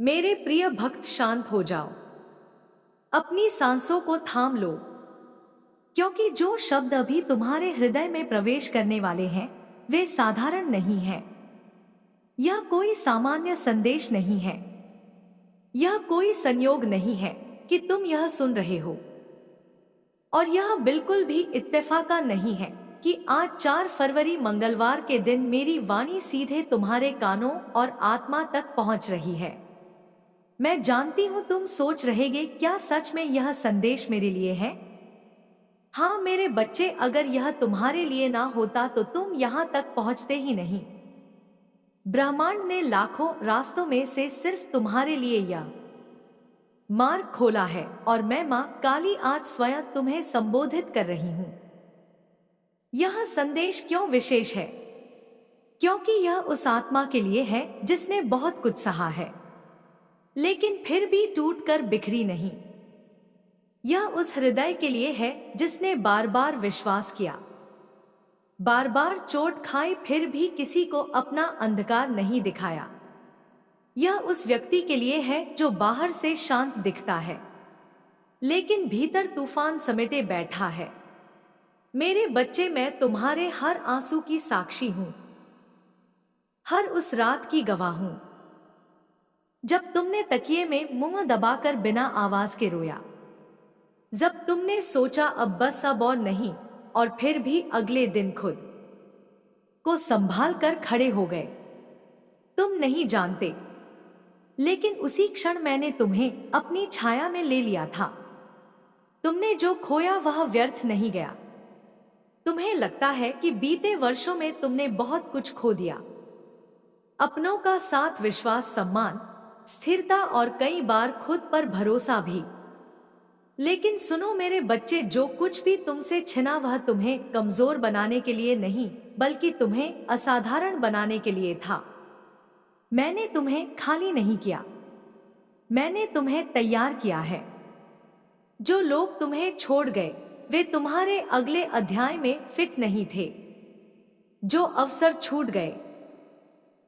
मेरे प्रिय भक्त, शांत हो जाओ। अपनी सांसों को थाम लो, क्योंकि जो शब्द अभी तुम्हारे हृदय में प्रवेश करने वाले हैं वे साधारण नहीं हैं। यह कोई सामान्य संदेश नहीं है। यह कोई संयोग नहीं है कि तुम यह सुन रहे हो। और यह बिल्कुल भी इत्तेफाका नहीं है कि आज 4 फरवरी मंगलवार के दिन मेरी वाणी सीधे तुम्हारे कानों और आत्मा तक पहुंच रही है। मैं जानती हूं तुम सोच रहेगे, क्या सच में यह संदेश मेरे लिए है? हाँ मेरे बच्चे, अगर यह तुम्हारे लिए ना होता तो तुम यहाँ तक पहुँचते ही नहीं। ब्रह्मांड ने लाखों रास्तों में से सिर्फ तुम्हारे लिए यह मार्ग खोला है, और मैं माँ काली आज स्वयं तुम्हें संबोधित कर रही हूँ। यह संदेश क्यों विशेष है? क्योंकि यह उस आत्मा के लिए है जिसने बहुत कुछ सहा है, लेकिन फिर भी टूटकर बिखरी नहीं। यह उस हृदय के लिए है जिसने बार बार विश्वास किया, बार बार चोट खाई, फिर भी किसी को अपना अंधकार नहीं दिखाया। यह उस व्यक्ति के लिए है जो बाहर से शांत दिखता है लेकिन भीतर तूफान समेटे बैठा है। मेरे बच्चे, मैं तुम्हारे हर आंसू की साक्षी हूं, हर उस रात की गवाह हूं जब तुमने तकिए में मुंह दबाकर बिना आवाज के रोया, जब तुमने सोचा अब बस अब और नहीं, और फिर भी अगले दिन खुद को संभाल कर खड़े हो गए। तुम नहीं जानते, लेकिन उसी क्षण मैंने तुम्हें अपनी छाया में ले लिया था। तुमने जो खोया वह व्यर्थ नहीं गया। तुम्हें लगता है कि बीते वर्षों में तुमने बहुत कुछ खो दिया, अपनों का साथ, विश्वास, सम्मान, स्थिरता और कई बार खुद पर भरोसा भी। लेकिन सुनो मेरे बच्चे, जो कुछ भी तुमसे छिना वह तुम्हें कमजोर बनाने के लिए नहीं, बल्कि तुम्हें असाधारण बनाने के लिए था। मैंने तुम्हें खाली नहीं किया, मैंने तुम्हें तैयार किया है। जो लोग तुम्हें छोड़ गए वे तुम्हारे अगले अध्याय में फिट नहीं थे। जो अवसर छूट गए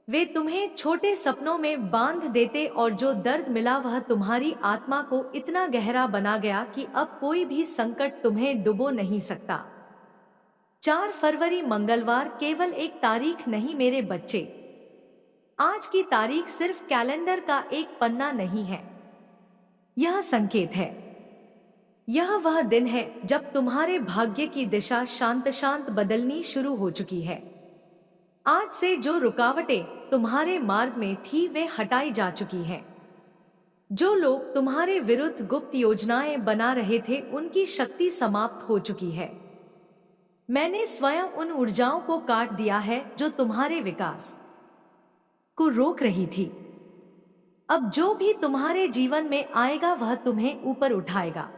वे तुम्हें छोटे सपनों में बांध देते, और जो दर्द मिला वह तुम्हारी आत्मा को इतना गहरा बना गया कि अब कोई भी संकट तुम्हें डुबो नहीं सकता। 4 फरवरी मंगलवार केवल एक तारीख नहीं मेरे बच्चे। आज की तारीख सिर्फ कैलेंडर का एक पन्ना नहीं है, यह संकेत है। यह वह दिन है जब तुम्हारे भाग्य की दिशा शांत शांत बदलनी शुरू हो चुकी है। आज से जो रुकावटें तुम्हारे मार्ग में थी वे हटाई जा चुकी हैं। जो लोग तुम्हारे विरुद्ध गुप्त योजनाएं बना रहे थे उनकी शक्ति समाप्त हो चुकी है। मैंने स्वयं उन ऊर्जाओं को काट दिया है जो तुम्हारे विकास को रोक रही थी। अब जो भी तुम्हारे जीवन में आएगा वह तुम्हें ऊपर उठाएगा,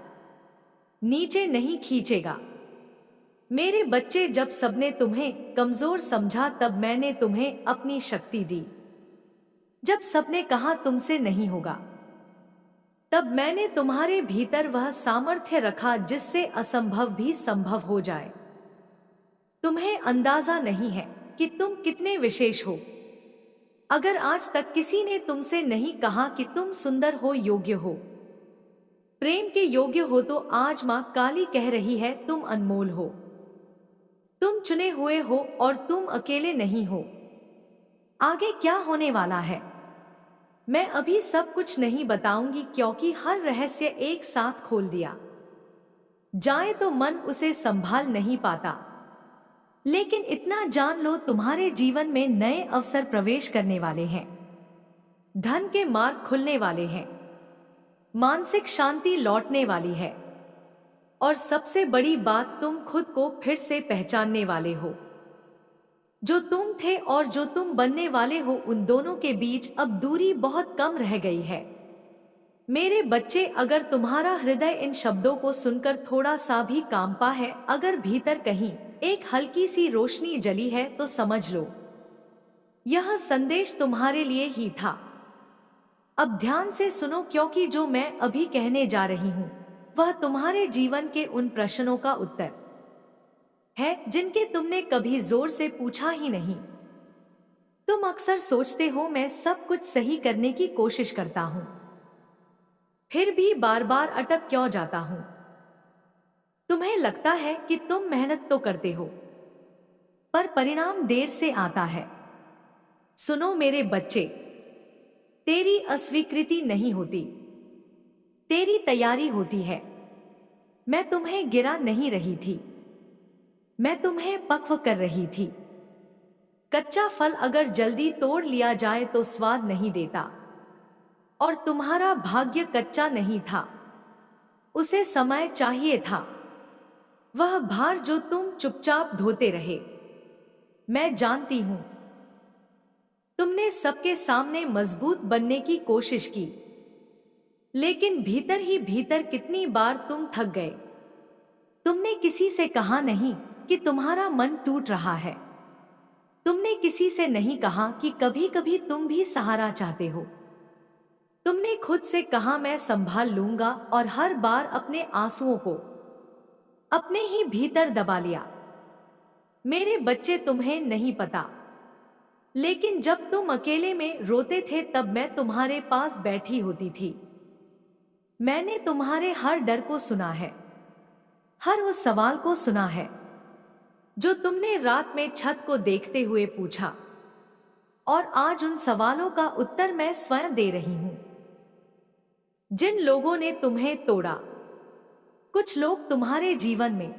नीचे नहीं खींचेगा। मेरे बच्चे, जब सबने तुम्हें कमजोर समझा तब मैंने तुम्हें अपनी शक्ति दी। जब सबने कहा तुमसे नहीं होगा, तब मैंने तुम्हारे भीतर वह सामर्थ्य रखा जिससे असंभव भी संभव हो जाए। तुम्हें अंदाजा नहीं है कि तुम कितने विशेष हो। अगर आज तक किसी ने तुमसे नहीं कहा कि तुम सुंदर हो, योग्य हो, प्रेम के योग्य हो, तो आज मां काली कह रही है तुम अनमोल हो, तुम चुने हुए हो और तुम अकेले नहीं हो। आगे क्या होने वाला है मैं अभी सब कुछ नहीं बताऊंगी, क्योंकि हर रहस्य एक साथ खोल दिया जाए तो मन उसे संभाल नहीं पाता। लेकिन इतना जान लो, तुम्हारे जीवन में नए अवसर प्रवेश करने वाले हैं, धन के मार्ग खुलने वाले हैं, मानसिक शांति लौटने वाली है, और सबसे बड़ी बात, तुम खुद को फिर से पहचानने वाले हो। जो तुम थे और जो तुम बनने वाले हो, उन दोनों के बीच अब दूरी बहुत कम रह गई है। मेरे बच्चे, अगर तुम्हारा हृदय इन शब्दों को सुनकर थोड़ा सा भी कांपा है, अगर भीतर कहीं एक हल्की सी रोशनी जली है, तो समझ लो यह संदेश तुम्हारे लिए ही था। अब ध्यान से सुनो, क्योंकि जो मैं अभी कहने जा रही हूं वह तुम्हारे जीवन के उन प्रश्नों का उत्तर है जिनके तुमने कभी जोर से पूछा ही नहीं। तुम अक्सर सोचते हो मैं सब कुछ सही करने की कोशिश करता हूं, फिर भी बार बार अटक क्यों जाता हूं। तुम्हें लगता है कि तुम मेहनत तो करते हो, पर परिणाम देर से आता है। सुनो मेरे बच्चे, तेरी अस्वीकृति नहीं होती, तेरी तैयारी होती है। मैं तुम्हें गिरा नहीं रही थी, मैं तुम्हें पक्व कर रही थी। कच्चा फल अगर जल्दी तोड़ लिया जाए तो स्वाद नहीं देता, और तुम्हारा भाग्य कच्चा नहीं था, उसे समय चाहिए था। वह भार जो तुम चुपचाप ढोते रहे, मैं जानती हूं। तुमने सबके सामने मजबूत बनने की कोशिश की, लेकिन भीतर ही भीतर कितनी बार तुम थक गए। तुमने किसी से कहा नहीं कि तुम्हारा मन टूट रहा है। तुमने किसी से नहीं कहा कि कभी कभी तुम भी सहारा चाहते हो। तुमने खुद से कहा मैं संभाल लूंगा, और हर बार अपने आंसुओं को अपने ही भीतर दबा लिया। मेरे बच्चे, तुम्हें नहीं पता, लेकिन जब तुम अकेले में रोते थे तब मैं तुम्हारे पास बैठी होती थी। मैंने तुम्हारे हर डर को सुना है, हर उस सवाल को सुना है जो तुमने रात में छत को देखते हुए पूछा, और आज उन सवालों का उत्तर मैं स्वयं दे रही हूं। जिन लोगों ने तुम्हें तोड़ा, कुछ लोग तुम्हारे जीवन में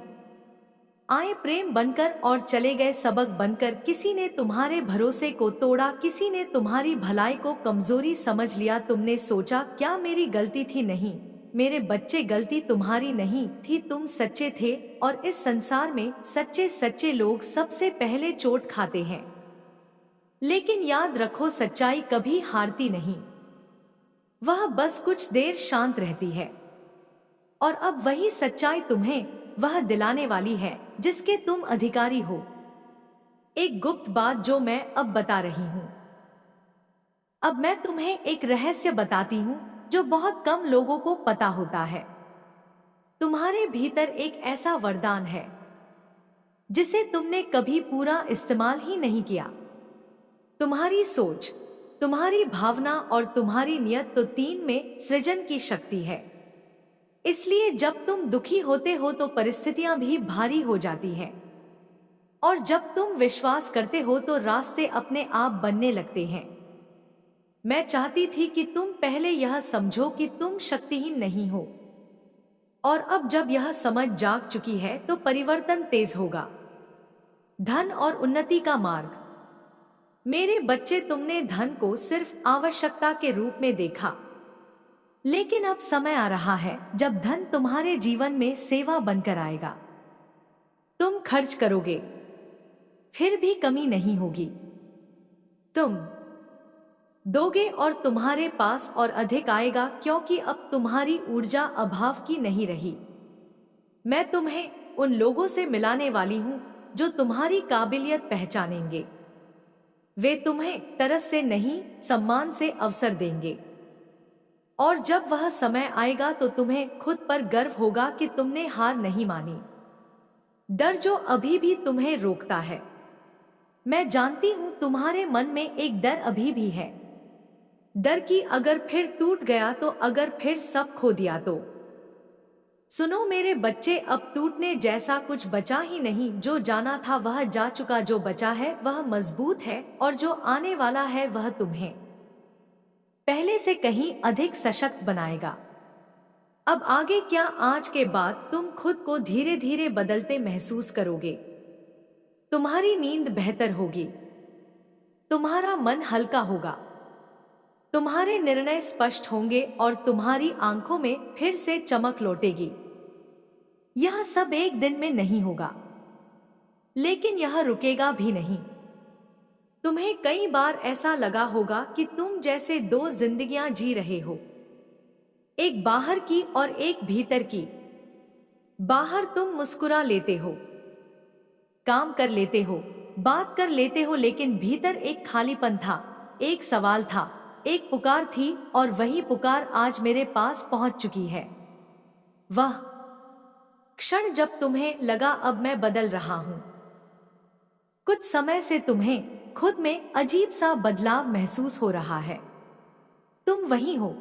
आए प्रेम बनकर और चले गए सबक बनकर। किसी ने तुम्हारे भरोसे को तोड़ा, किसी ने तुम्हारी भलाई को कमजोरी समझ लिया। तुमने सोचा क्या मेरी गलती थी? नहीं मेरे बच्चे, गलती तुम्हारी नहीं थी, तुम सच्चे थे, और इस संसार में सच्चे सच्चे लोग सबसे पहले चोट खाते हैं। लेकिन याद रखो, सच्चाई कभी हारती नहीं, वह बस कुछ देर शांत रहती है। और अब वही सच्चाई तुम्हें वह दिलाने वाली है जिसके तुम अधिकारी हो। एक गुप्त बात जो मैं अब बता रही हूं। अब मैं तुम्हें एक रहस्य बताती हूं जो बहुत कम लोगों को पता होता है। तुम्हारे भीतर एक ऐसा वरदान है जिसे तुमने कभी पूरा इस्तेमाल ही नहीं किया। तुम्हारी सोच, तुम्हारी भावना और तुम्हारी नियत, तो तीन में सृजन की शक्ति है। इसलिए जब तुम दुखी होते हो तो परिस्थितियां भी भारी हो जाती हैं, और जब तुम विश्वास करते हो तो रास्ते अपने आप बनने लगते हैं। मैं चाहती थी कि तुम पहले यह समझो कि तुम शक्तिहीन नहीं हो, और अब जब यह समझ जाग चुकी है तो परिवर्तन तेज होगा। धन और उन्नति का मार्ग। मेरे बच्चे, तुमने धन को सिर्फ आवश्यकता के रूप में देखा, लेकिन अब समय आ रहा है जब धन तुम्हारे जीवन में सेवा बनकर आएगा। तुम खर्च करोगे, फिर भी कमी नहीं होगी। तुम दोगे और तुम्हारे पास और अधिक आएगा, क्योंकि अब तुम्हारी ऊर्जा अभाव की नहीं रही। मैं तुम्हें उन लोगों से मिलाने वाली हूं जो तुम्हारी काबिलियत पहचानेंगे। वे तुम्हें तरस से नहीं, सम्मान से अवसर देंगे। और जब वह समय आएगा तो तुम्हें खुद पर गर्व होगा कि तुमने हार नहीं मानी। डर जो अभी भी तुम्हें रोकता है, मैं जानती हूं तुम्हारे मन में एक डर अभी भी है। डर कि अगर फिर टूट गया तो, अगर फिर सब खो दिया तो। सुनो मेरे बच्चे, अब टूटने जैसा कुछ बचा ही नहीं। जो जाना था वह जा चुका, जो बचा है वह मजबूत है, और जो आने वाला है वह तुम्हें पहले से कहीं अधिक सशक्त बनाएगा। अब आगे क्या? आज के बाद तुम खुद को धीरे धीरे बदलते महसूस करोगे। तुम्हारी नींद बेहतर होगी, तुम्हारा मन हल्का होगा, तुम्हारे निर्णय स्पष्ट होंगे, और तुम्हारी आंखों में फिर से चमक लौटेगी। यह सब एक दिन में नहीं होगा, लेकिन यह रुकेगा भी नहीं। तुम्हें कई बार ऐसा लगा होगा कि तुम जैसे दो जिंदगियां जी रहे हो, एक बाहर की और एक भीतर की। बाहर तुम मुस्कुरा लेते हो, काम कर लेते हो, बात कर लेते हो, लेकिन भीतर एक खालीपन था, एक सवाल था, एक पुकार थी, और वही पुकार आज मेरे पास पहुंच चुकी है। वह क्षण जब तुम्हें लगा अब मैं बदल रहा हूं। कुछ समय से तुम्हें खुद में अजीब सा बदलाव महसूस हो रहा है। तुम वही हो,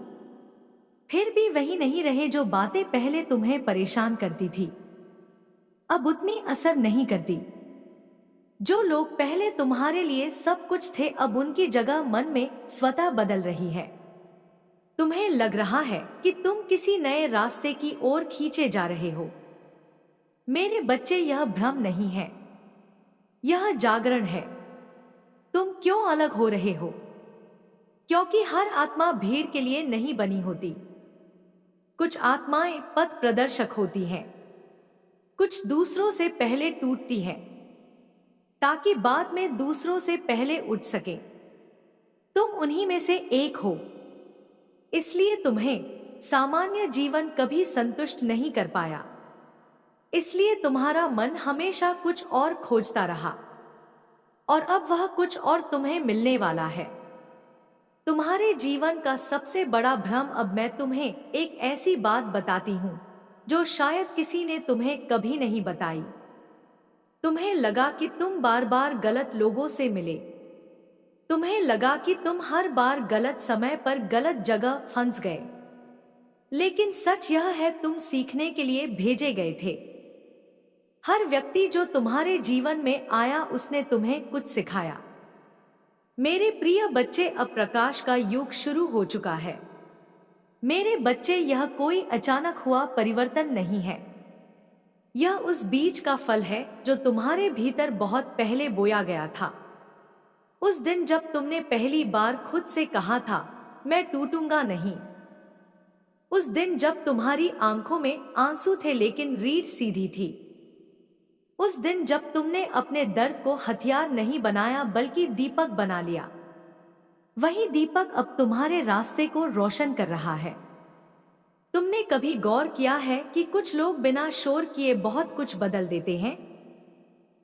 फिर भी वही नहीं रहे। जो बातें पहले तुम्हें परेशान करती थी अब उतनी असर नहीं करती। जो लोग पहले तुम्हारे लिए सब कुछ थे अब उनकी जगह मन में स्वतः बदल रही है। तुम्हें लग रहा है कि तुम किसी नए रास्ते की ओर खींचे जा रहे हो। मेरे बच्चे, यह भ्रम नहीं है, यह जागरण है। तुम क्यों अलग हो रहे हो? क्योंकि हर आत्मा भीड़ के लिए नहीं बनी होती। कुछ आत्माएं पथ प्रदर्शक होती हैं, कुछ दूसरों से पहले टूटती हैं ताकि बाद में दूसरों से पहले उठ सके। तुम उन्हीं में से एक हो। इसलिए तुम्हें सामान्य जीवन कभी संतुष्ट नहीं कर पाया। इसलिए तुम्हारा मन हमेशा कुछ और खोजता रहा और अब वह कुछ और तुम्हें मिलने वाला है। तुम्हारे जीवन का सबसे बड़ा भ्रम। अब मैं तुम्हें एक ऐसी बात बताती हूं जो शायद किसी ने तुम्हें कभी नहीं बताई। तुम्हें लगा कि तुम बार बार गलत लोगों से मिले। तुम्हें लगा कि तुम हर बार गलत समय पर गलत जगह फंस गए। लेकिन सच यह है, तुम सीखने के लिए भेजे गए थे। हर व्यक्ति जो तुम्हारे जीवन में आया उसने तुम्हें कुछ सिखाया। मेरे प्रिय बच्चे, अब प्रकाश का युग शुरू हो चुका है। मेरे बच्चे, यह कोई अचानक हुआ परिवर्तन नहीं है। यह उस बीज का फल है जो तुम्हारे भीतर बहुत पहले बोया गया था। उस दिन जब तुमने पहली बार खुद से कहा था, मैं टूटूंगा नहीं। उस दिन जब तुम्हारी आंखों में आंसू थे लेकिन रीढ़ सीधी थी। उस दिन जब तुमने अपने दर्द को हथियार नहीं बनाया बल्कि दीपक बना लिया। वही दीपक अब तुम्हारे रास्ते को रोशन कर रहा है। तुमने कभी गौर किया है कि कुछ लोग बिना शोर किए बहुत कुछ बदल देते हैं?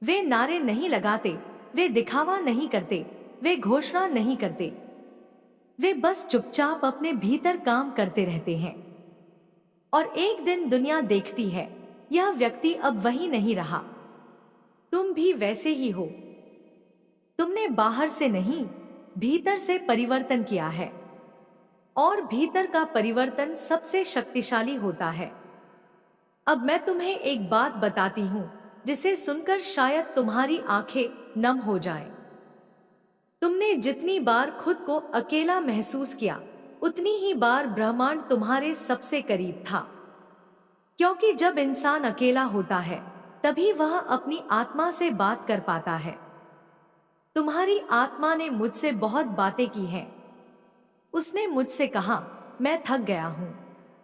वे नारे नहीं लगाते, वे दिखावा नहीं करते, वे घोषणा नहीं करते। वे बस चुपचाप अपने भीतर काम करते रहते हैं। और एक दिन दुनिया देखती है, यह व्यक्ति अब वही नहीं रहा। तुम भी वैसे ही हो। तुमने बाहर से नहीं, भीतर से परिवर्तन किया है। और भीतर का परिवर्तन सबसे शक्तिशाली होता है। अब मैं तुम्हें एक बात बताती हूं जिसे सुनकर शायद तुम्हारी आंखें नम हो जाएं। तुमने जितनी बार खुद को अकेला महसूस किया उतनी ही बार ब्रह्मांड तुम्हारे सबसे करीब था। क्योंकि जब इंसान अकेला होता है तभी वह अपनी आत्मा से बात कर पाता है। तुम्हारी आत्मा ने मुझसे बहुत बातें की हैं। उसने मुझसे कहा, मैं थक गया हूं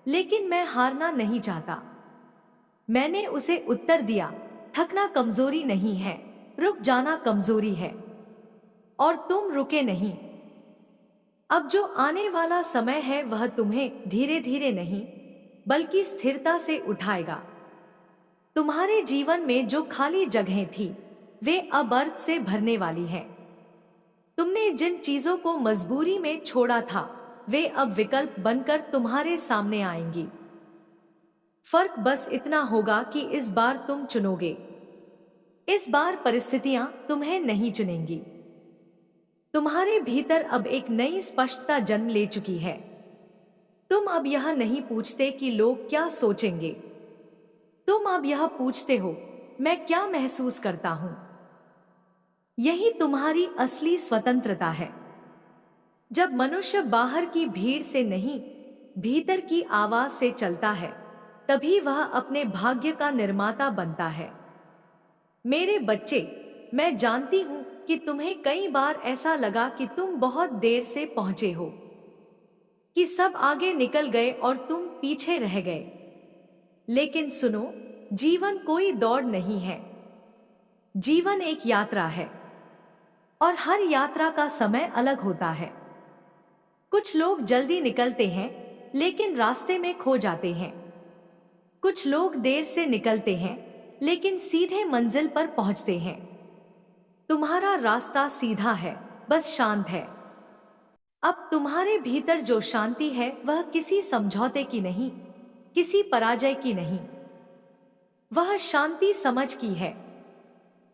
लेकिन मैं हारना नहीं चाहता। मैंने उसे उत्तर दिया, थकना कमजोरी नहीं है, रुक जाना कमजोरी है। और तुम रुके नहीं। अब जो आने वाला समय है वह तुम्हें धीरे धीरे नहीं बल्कि स्थिरता से उठाएगा। तुम्हारे जीवन में जो खाली जगहें थी वे अब अर्थ से भरने वाली हैं। तुमने जिन चीजों को मजबूरी में छोड़ा था वे अब विकल्प बनकर तुम्हारे सामने आएंगी। फर्क बस इतना होगा कि इस बार तुम चुनोगे। इस बार परिस्थितियां तुम्हें नहीं चुनेंगी। तुम्हारे भीतर अब एक नई स्पष्टता जन्म ले चुकी है। तुम अब यह नहीं पूछते कि लोग क्या सोचेंगे। तुम अब यह पूछते हो, मैं क्या महसूस करता हूं। यही तुम्हारी असली स्वतंत्रता है। जब मनुष्य बाहर की भीड़ से नहीं, भीतर की आवाज से चलता है तभी वह अपने भाग्य का निर्माता बनता है। मेरे बच्चे, मैं जानती हूं कि तुम्हें कई बार ऐसा लगा कि तुम बहुत देर से पहुंचे हो, कि सब आगे निकल गए और तुम पीछे रह गए। लेकिन सुनो, जीवन कोई दौड़ नहीं है। जीवन एक यात्रा है और हर यात्रा का समय अलग होता है। कुछ लोग जल्दी निकलते हैं लेकिन रास्ते में खो जाते हैं। कुछ लोग देर से निकलते हैं लेकिन सीधे मंजिल पर पहुंचते हैं। तुम्हारा रास्ता सीधा है, बस शांत है। अब तुम्हारे भीतर जो शांति है वह किसी समझौते की नहीं, किसी पराजय की नहीं। वह शांति समझ की है।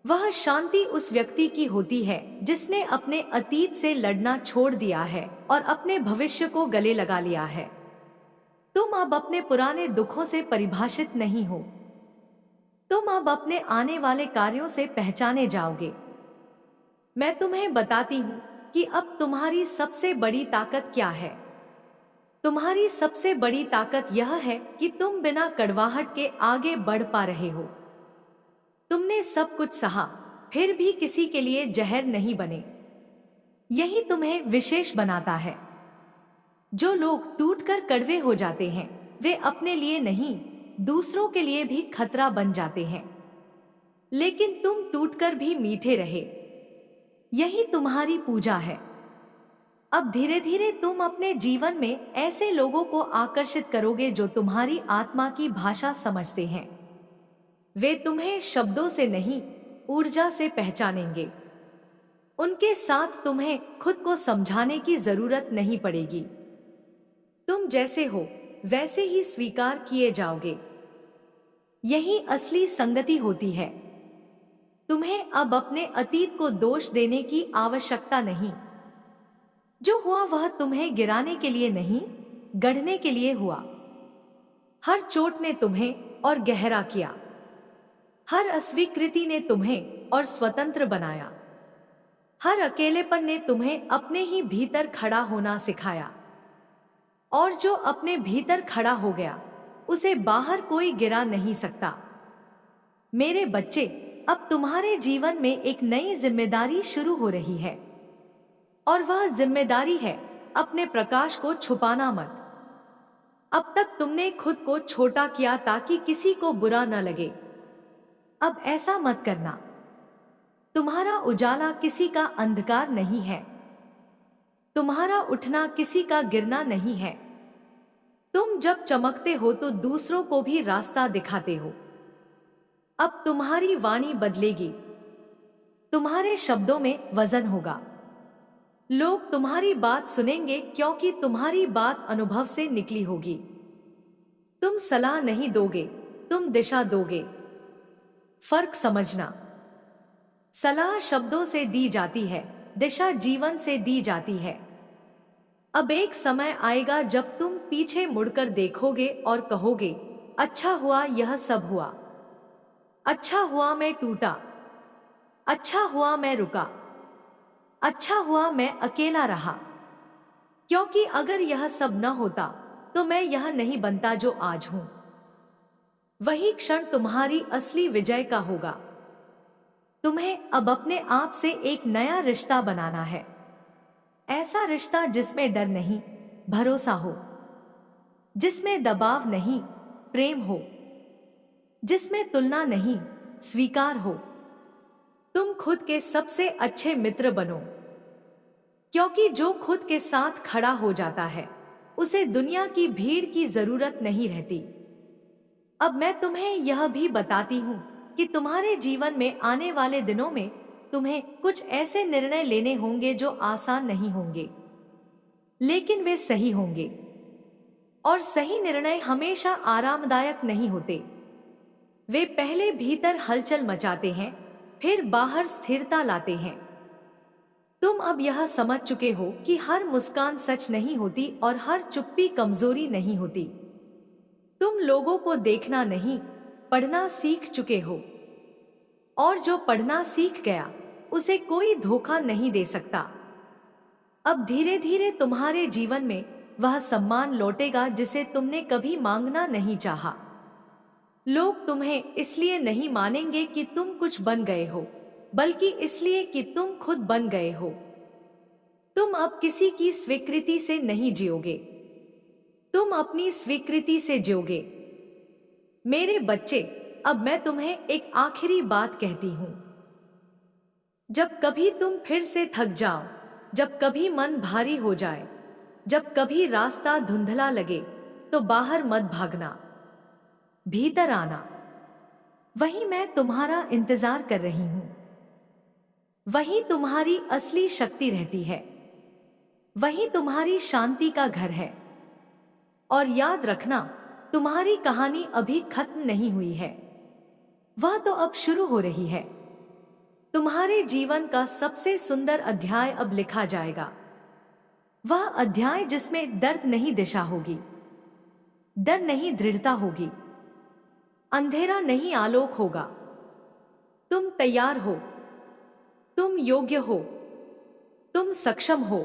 वह शांति उस व्यक्ति की होती है जिसने अपने अतीत से लड़ना छोड़ दिया है और अपने भविष्य को गले लगा लिया है। तुम अब अपने पुराने दुखों से परिभाषित नहीं हो। तुम अब अपने आने वाले कार्यों से पहचाने जाओगे। मैं तुम्हें बताती हूँ कि अब तुम्हारी सबसे बड़ी ताकत क्या है। तुम्हारी सबसे बड़ी ताकत यह है कि तुम बिना कड़वाहट के आगे बढ़ पा रहे हो। तुमने सब कुछ सहा, फिर भी किसी के लिए जहर नहीं बने। यही तुम्हें विशेष बनाता है। जो लोग टूटकर कड़वे हो जाते हैं, वे अपने लिए नहीं, दूसरों के लिए भी खतरा बन जाते हैं। लेकिन तुम टूटकर भी मीठे रहे। यही तुम्हारी पूजा है। अब धीरे धीरे तुम अपने जीवन में ऐसे लोगों को आकर्षित करोगे जो तुम्हारी आत्मा की भाषा समझते हैं। वे तुम्हें शब्दों से नहीं, ऊर्जा से पहचानेंगे। उनके साथ तुम्हें खुद को समझाने की जरूरत नहीं पड़ेगी। तुम जैसे हो वैसे ही स्वीकार किए जाओगे। यही असली संगति होती है। तुम्हें अब अपने अतीत को दोष देने की आवश्यकता नहीं। जो हुआ वह तुम्हें गिराने के लिए नहीं, गढ़ने के लिए हुआ। हर चोट ने तुम्हें और गहरा किया। हर अस्वीकृति ने तुम्हें और स्वतंत्र बनाया। हर अकेलेपन ने तुम्हें अपने ही भीतर खड़ा होना सिखाया। और जो अपने भीतर खड़ा हो गया, उसे बाहर कोई गिरा नहीं सकता। मेरे बच्चे, अब तुम्हारे जीवन में एक नई जिम्मेदारी शुरू हो रही है। और वह जिम्मेदारी है अपने प्रकाश को छुपाना मत। अब तक तुमने खुद को छोटा किया ताकि किसी को बुरा न लगे। अब ऐसा मत करना। तुम्हारा उजाला किसी का अंधकार नहीं है। तुम्हारा उठना किसी का गिरना नहीं है। तुम जब चमकते हो तो दूसरों को भी रास्ता दिखाते हो। अब तुम्हारी वाणी बदलेगी। तुम्हारे शब्दों में वजन होगा। लोग तुम्हारी बात सुनेंगे क्योंकि तुम्हारी बात अनुभव से निकली होगी। तुम सलाह नहीं दोगे, तुम दिशा दोगे। फर्क समझना। सलाह शब्दों से दी जाती है, दिशा जीवन से दी जाती है। अब एक समय आएगा जब तुम पीछे मुड़कर देखोगे और कहोगे, अच्छा हुआ यह सब हुआ। अच्छा हुआ मैं टूटा। अच्छा हुआ मैं रुका। अच्छा हुआ मैं अकेला रहा। क्योंकि अगर यह सब न होता तो मैं यह नहीं बनता जो आज हूं। वही क्षण तुम्हारी असली विजय का होगा। तुम्हें अब अपने आप से एक नया रिश्ता बनाना है। ऐसा रिश्ता जिसमें डर नहीं, भरोसा हो। जिसमें दबाव नहीं, प्रेम हो। जिसमें तुलना नहीं, स्वीकार हो। तुम खुद के सबसे अच्छे मित्र बनो। क्योंकि जो खुद के साथ खड़ा हो जाता है, उसे दुनिया की भीड़ की जरूरत नहीं रहती। अब मैं तुम्हें यह भी बताती हूँ कि तुम्हारे जीवन में आने वाले दिनों में तुम्हें कुछ ऐसे निर्णय लेने होंगे जो आसान नहीं होंगे, लेकिन वे सही होंगे। और सही निर्णय हमेशा आरामदायक नहीं होते। वे पहले भीतर हलचल मचाते हैं, फिर बाहर स्थिरता लाते हैं। तुम अब यह समझ चुके हो कि हर मुस्कान सच नहीं होती और हर चुप्पी कमजोरी नहीं होती। तुम लोगों को देखना नहीं, पढ़ना सीख चुके हो। और जो पढ़ना सीख गया, उसे कोई धोखा नहीं दे सकता। अब धीरे धीरे तुम्हारे जीवन में वह सम्मान लौटेगा जिसे तुमने कभी मांगना नहीं चाहा। लोग तुम्हें इसलिए नहीं मानेंगे कि तुम कुछ बन गए हो, बल्कि इसलिए कि तुम खुद बन गए हो। तुम अब किसी की स्वीकृति से नहीं जियोगे, तुम अपनी स्वीकृति से जियोगे। मेरे बच्चे, अब मैं तुम्हें एक आखिरी बात कहती हूं। जब कभी तुम फिर से थक जाओ, जब कभी मन भारी हो जाए, जब कभी रास्ता धुंधला लगे, तो बाहर मत भागना, भीतर आना। वहीं मैं तुम्हारा इंतजार कर रही हूं। वहीं तुम्हारी असली शक्ति रहती है। वहीं तुम्हारी शांति का घर है। और याद रखना, तुम्हारी कहानी अभी खत्म नहीं हुई है। वह तो अब शुरू हो रही है। तुम्हारे जीवन का सबसे सुंदर अध्याय अब लिखा जाएगा। वह अध्याय जिसमें दर्द नहीं दिशा होगी, डर नहीं दृढ़ता होगी, अंधेरा नहीं आलोक होगा। तुम तैयार हो, तुम योग्य हो, तुम सक्षम हो,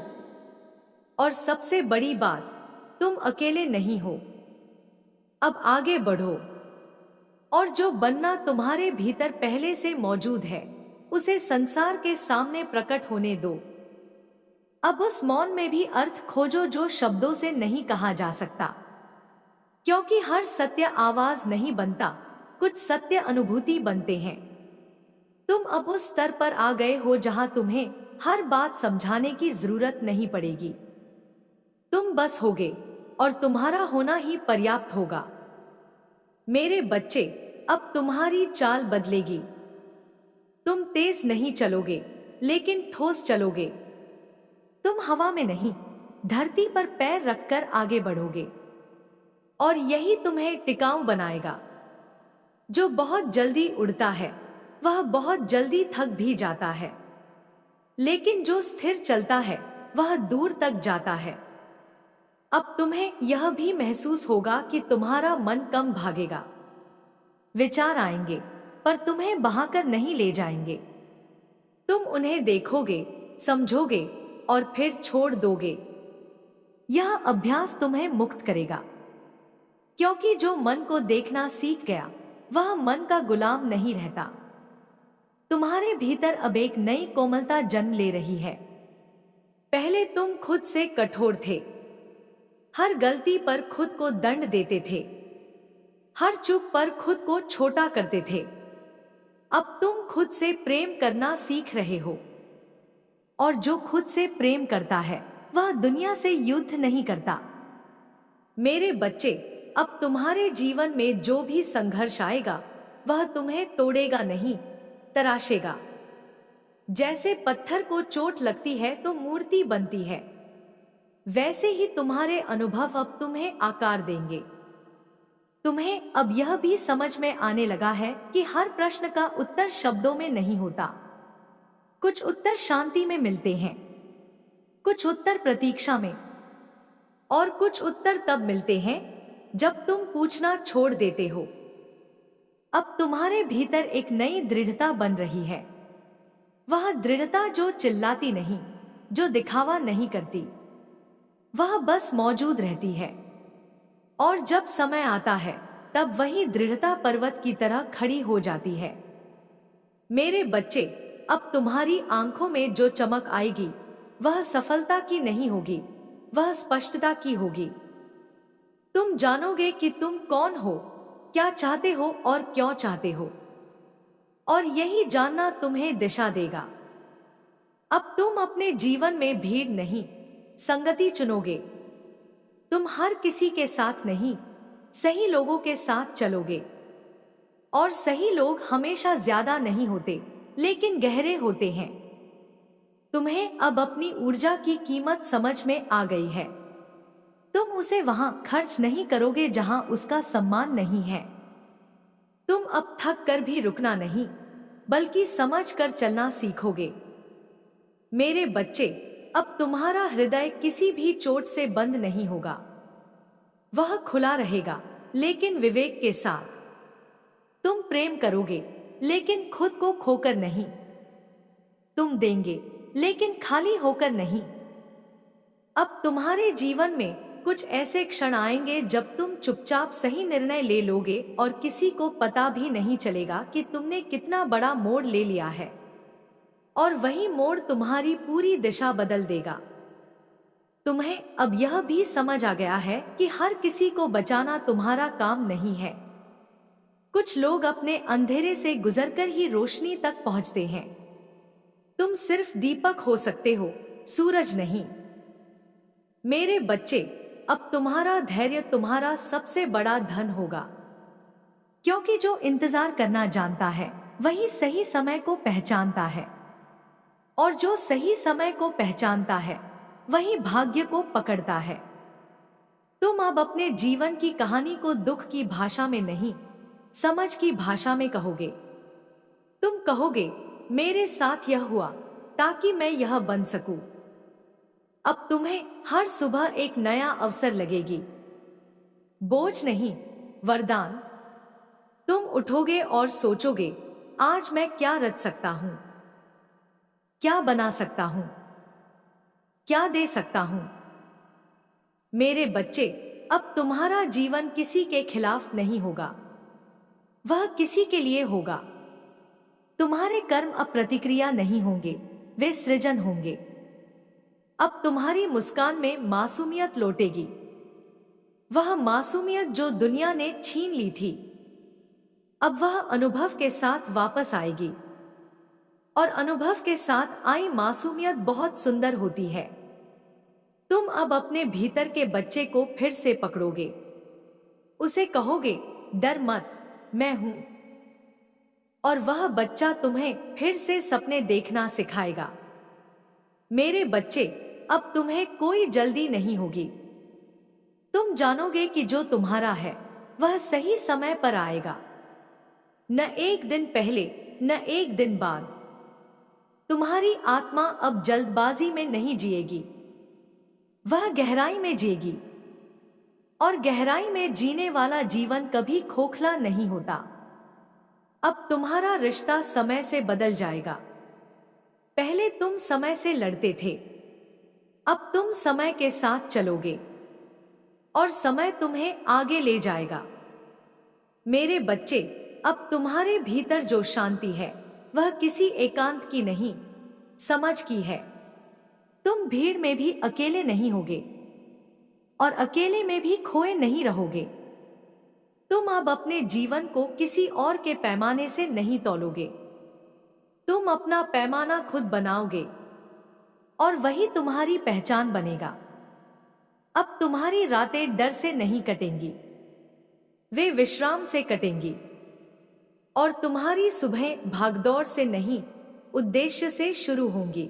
और सबसे बड़ी बात, तुम अकेले नहीं हो। अब आगे बढ़ो, और जो बनना तुम्हारे भीतर पहले से मौजूद है उसे संसार के सामने प्रकट होने दो। अब उस मौन में भी अर्थ खोजो जो शब्दों से नहीं कहा जा सकता, क्योंकि हर सत्य आवाज नहीं बनता, कुछ सत्य अनुभूति बनते हैं। तुम अब उस स्तर पर आ गए हो जहां तुम्हें हर बात समझाने की जरूरत नहीं पड़ेगी। तुम बस होगे और तुम्हारा होना ही पर्याप्त होगा। मेरे बच्चे, अब तुम्हारी चाल बदलेगी। तुम तेज नहीं चलोगे, लेकिन ठोस चलोगे। तुम हवा में नहीं, धरती पर पैर रखकर आगे बढ़ोगे, और यही तुम्हें टिकाऊ बनाएगा। जो बहुत जल्दी उड़ता है वह बहुत जल्दी थक भी जाता है, लेकिन जो स्थिर चलता है वह दूर तक जाता है। अब तुम्हें यह भी महसूस होगा कि तुम्हारा मन कम भागेगा। विचार आएंगे पर तुम्हें बहाकर नहीं ले जाएंगे। तुम उन्हें देखोगे, समझोगे और फिर छोड़ दोगे। यह अभ्यास तुम्हें मुक्त करेगा, क्योंकि जो मन को देखना सीख गया वह मन का गुलाम नहीं रहता। तुम्हारे भीतर अब एक नई कोमलता जन्म ले रही है। पहले तुम खुद से कठोर थे, हर गलती पर खुद को दंड देते थे, हर चूक पर खुद को छोटा करते थे। अब तुम खुद से प्रेम करना सीख रहे हो, और जो खुद से प्रेम करता है वह दुनिया से युद्ध नहीं करता। मेरे बच्चे, अब तुम्हारे जीवन में जो भी संघर्ष आएगा वह तुम्हें तोड़ेगा नहीं, तराशेगा। जैसे पत्थर को चोट लगती है तो मूर्ति बनती है, वैसे ही तुम्हारे अनुभव अब तुम्हें आकार देंगे। तुम्हें अब यह भी समझ में आने लगा है कि हर प्रश्न का उत्तर शब्दों में नहीं होता। कुछ उत्तर शांति में मिलते हैं, कुछ उत्तर प्रतीक्षा में, और कुछ उत्तर तब मिलते हैं जब तुम पूछना छोड़ देते हो। अब तुम्हारे भीतर एक नई दृढ़ता बन रही है। वह दृढ़ता जो चिल्लाती नहीं, जो दिखावा नहीं करती, वह बस मौजूद रहती है। और जब समय आता है तब वही दृढ़ता पर्वत की तरह खड़ी हो जाती है। मेरे बच्चे, अब तुम्हारी आंखों में जो चमक आएगी वह सफलता की नहीं होगी, वह स्पष्टता की होगी। तुम जानोगे कि तुम कौन हो, क्या चाहते हो और क्यों चाहते हो, और यही जानना तुम्हें दिशा देगा। अब तुम अपने जीवन में भीड़ नहीं, संगति चुनोगे। तुम हर किसी के साथ नहीं, सही लोगों के साथ चलोगे। और सही लोग हमेशा ज्यादा नहीं होते, लेकिन गहरे होते हैं। तुम्हें अब अपनी ऊर्जा की कीमत समझ में आ गई है। तुम उसे वहां खर्च नहीं करोगे जहां उसका सम्मान नहीं है। तुम अब थक कर भी रुकना नहीं, बल्कि समझ कर चलना सीखोगे। मेरे बच्चे, अब तुम्हारा हृदय किसी भी चोट से बंद नहीं होगा। वह खुला रहेगा, लेकिन विवेक के साथ। तुम प्रेम करोगे, लेकिन खुद को खोकर नहीं। तुम देंगे, लेकिन खाली होकर नहीं। अब तुम्हारे जीवन में कुछ ऐसे क्षण आएंगे जब तुम चुपचाप सही निर्णय ले लोगे और किसी को पता भी नहीं चलेगा कि तुमने कितना बड़ा मोड़ ले लिया है। और वही मोड़ तुम्हारी पूरी दिशा बदल देगा। तुम्हें अब यह भी समझ आ गया है कि हर किसी को बचाना तुम्हारा काम नहीं है। कुछ लोग अपने अंधेरे से गुजरकर ही रोशनी तक पहुंचते हैं। तुम सिर्फ दीपक हो सकते हो, सूरज नहीं। मेरे बच्चे, अब तुम्हारा धैर्य तुम्हारा सबसे बड़ा धन होगा, क्योंकि जो इंतजार करना जानता है वही सही समय को पहचानता है, और जो सही समय को पहचानता है वही भाग्य को पकड़ता है। तुम अब अपने जीवन की कहानी को दुख की भाषा में नहीं, समझ की भाषा में कहोगे। तुम कहोगे, मेरे साथ यह हुआ ताकि मैं यह बन सकूं। अब तुम्हें हर सुबह एक नया अवसर लगेगी, बोझ नहीं, वरदान। तुम उठोगे और सोचोगे, आज मैं क्या रच सकता हूं, क्या बना सकता हूं, क्या दे सकता हूं। मेरे बच्चे, अब तुम्हारा जीवन किसी के खिलाफ नहीं होगा, वह किसी के लिए होगा। तुम्हारे कर्म अब प्रतिक्रिया नहीं होंगे, वे सृजन होंगे। अब तुम्हारी मुस्कान में मासूमियत लौटेगी, वह मासूमियत जो दुनिया ने छीन ली थी। अब वह अनुभव के साथ वापस आएगी, और अनुभव के साथ आई मासूमियत बहुत सुंदर होती है। तुम अब अपने भीतर के बच्चे को फिर से पकड़ोगे, उसे कहोगे, डर मत, मैं हूं। और वह बच्चा तुम्हें फिर से सपने देखना सिखाएगा। मेरे बच्चे, अब तुम्हें कोई जल्दी नहीं होगी। तुम जानोगे कि जो तुम्हारा है वह सही समय पर आएगा, न एक दिन पहले, न एक दिन बाद। तुम्हारी आत्मा अब जल्दबाजी में नहीं जिएगी, वह गहराई में जिएगी। और गहराई में जीने वाला जीवन कभी खोखला नहीं होता। अब तुम्हारा रिश्ता समय से बदल जाएगा। पहले तुम समय से लड़ते थे, अब तुम समय के साथ चलोगे, और समय तुम्हें आगे ले जाएगा। मेरे बच्चे, अब तुम्हारे भीतर जो शांति है वह किसी एकांत की नहीं, समझ की है। तुम भीड़ में भी अकेले नहीं होगे, और अकेले में भी खोए नहीं रहोगे। तुम अब अपने जीवन को किसी और के पैमाने से नहीं तौलोगे। तुम अपना पैमाना खुद बनाओगे, और वही तुम्हारी पहचान बनेगा। अब तुम्हारी रातें डर से नहीं कटेंगी, वे विश्राम से कटेंगी। और तुम्हारी सुबहें भागदौड़ से नहीं, उद्देश्य से शुरू होंगी।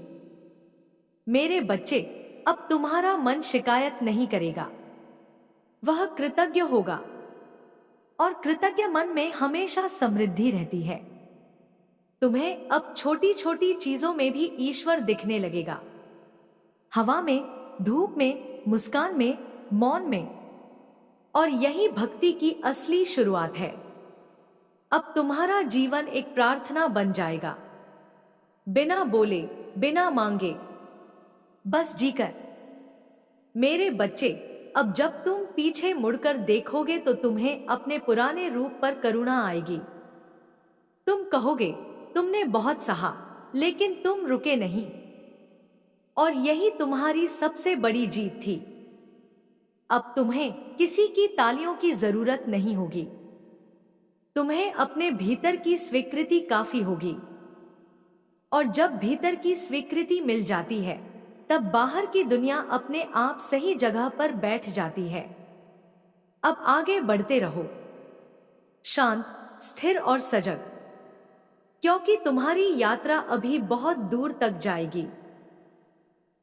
मेरे बच्चे, अब तुम्हारा मन शिकायत नहीं करेगा, वह कृतज्ञ होगा। और कृतज्ञ मन में हमेशा समृद्धि रहती है। तुम्हें अब छोटी छोटी चीजों में भी ईश्वर दिखने लगेगा, हवा में, धूप में, मुस्कान में, मौन में। और यही भक्ति की असली शुरुआत है। अब तुम्हारा जीवन एक प्रार्थना बन जाएगा, बिना बोले, बिना मांगे, बस जीकर। मेरे बच्चे, अब जब तुम पीछे मुड़कर देखोगे तो तुम्हें अपने पुराने रूप पर करुणा आएगी। तुम कहोगे, तुमने बहुत सहा, लेकिन तुम रुके नहीं। और यही तुम्हारी सबसे बड़ी जीत थी। अब तुम्हें किसी की तालियों की जरूरत नहीं होगी। तुम्हें अपने भीतर की स्वीकृति काफी होगी। और जब भीतर की स्वीकृति मिल जाती है, तब बाहर की दुनिया अपने आप सही जगह पर बैठ जाती है। अब आगे बढ़ते रहो, शांत, स्थिर और सजग, क्योंकि तुम्हारी यात्रा अभी बहुत दूर तक जाएगी।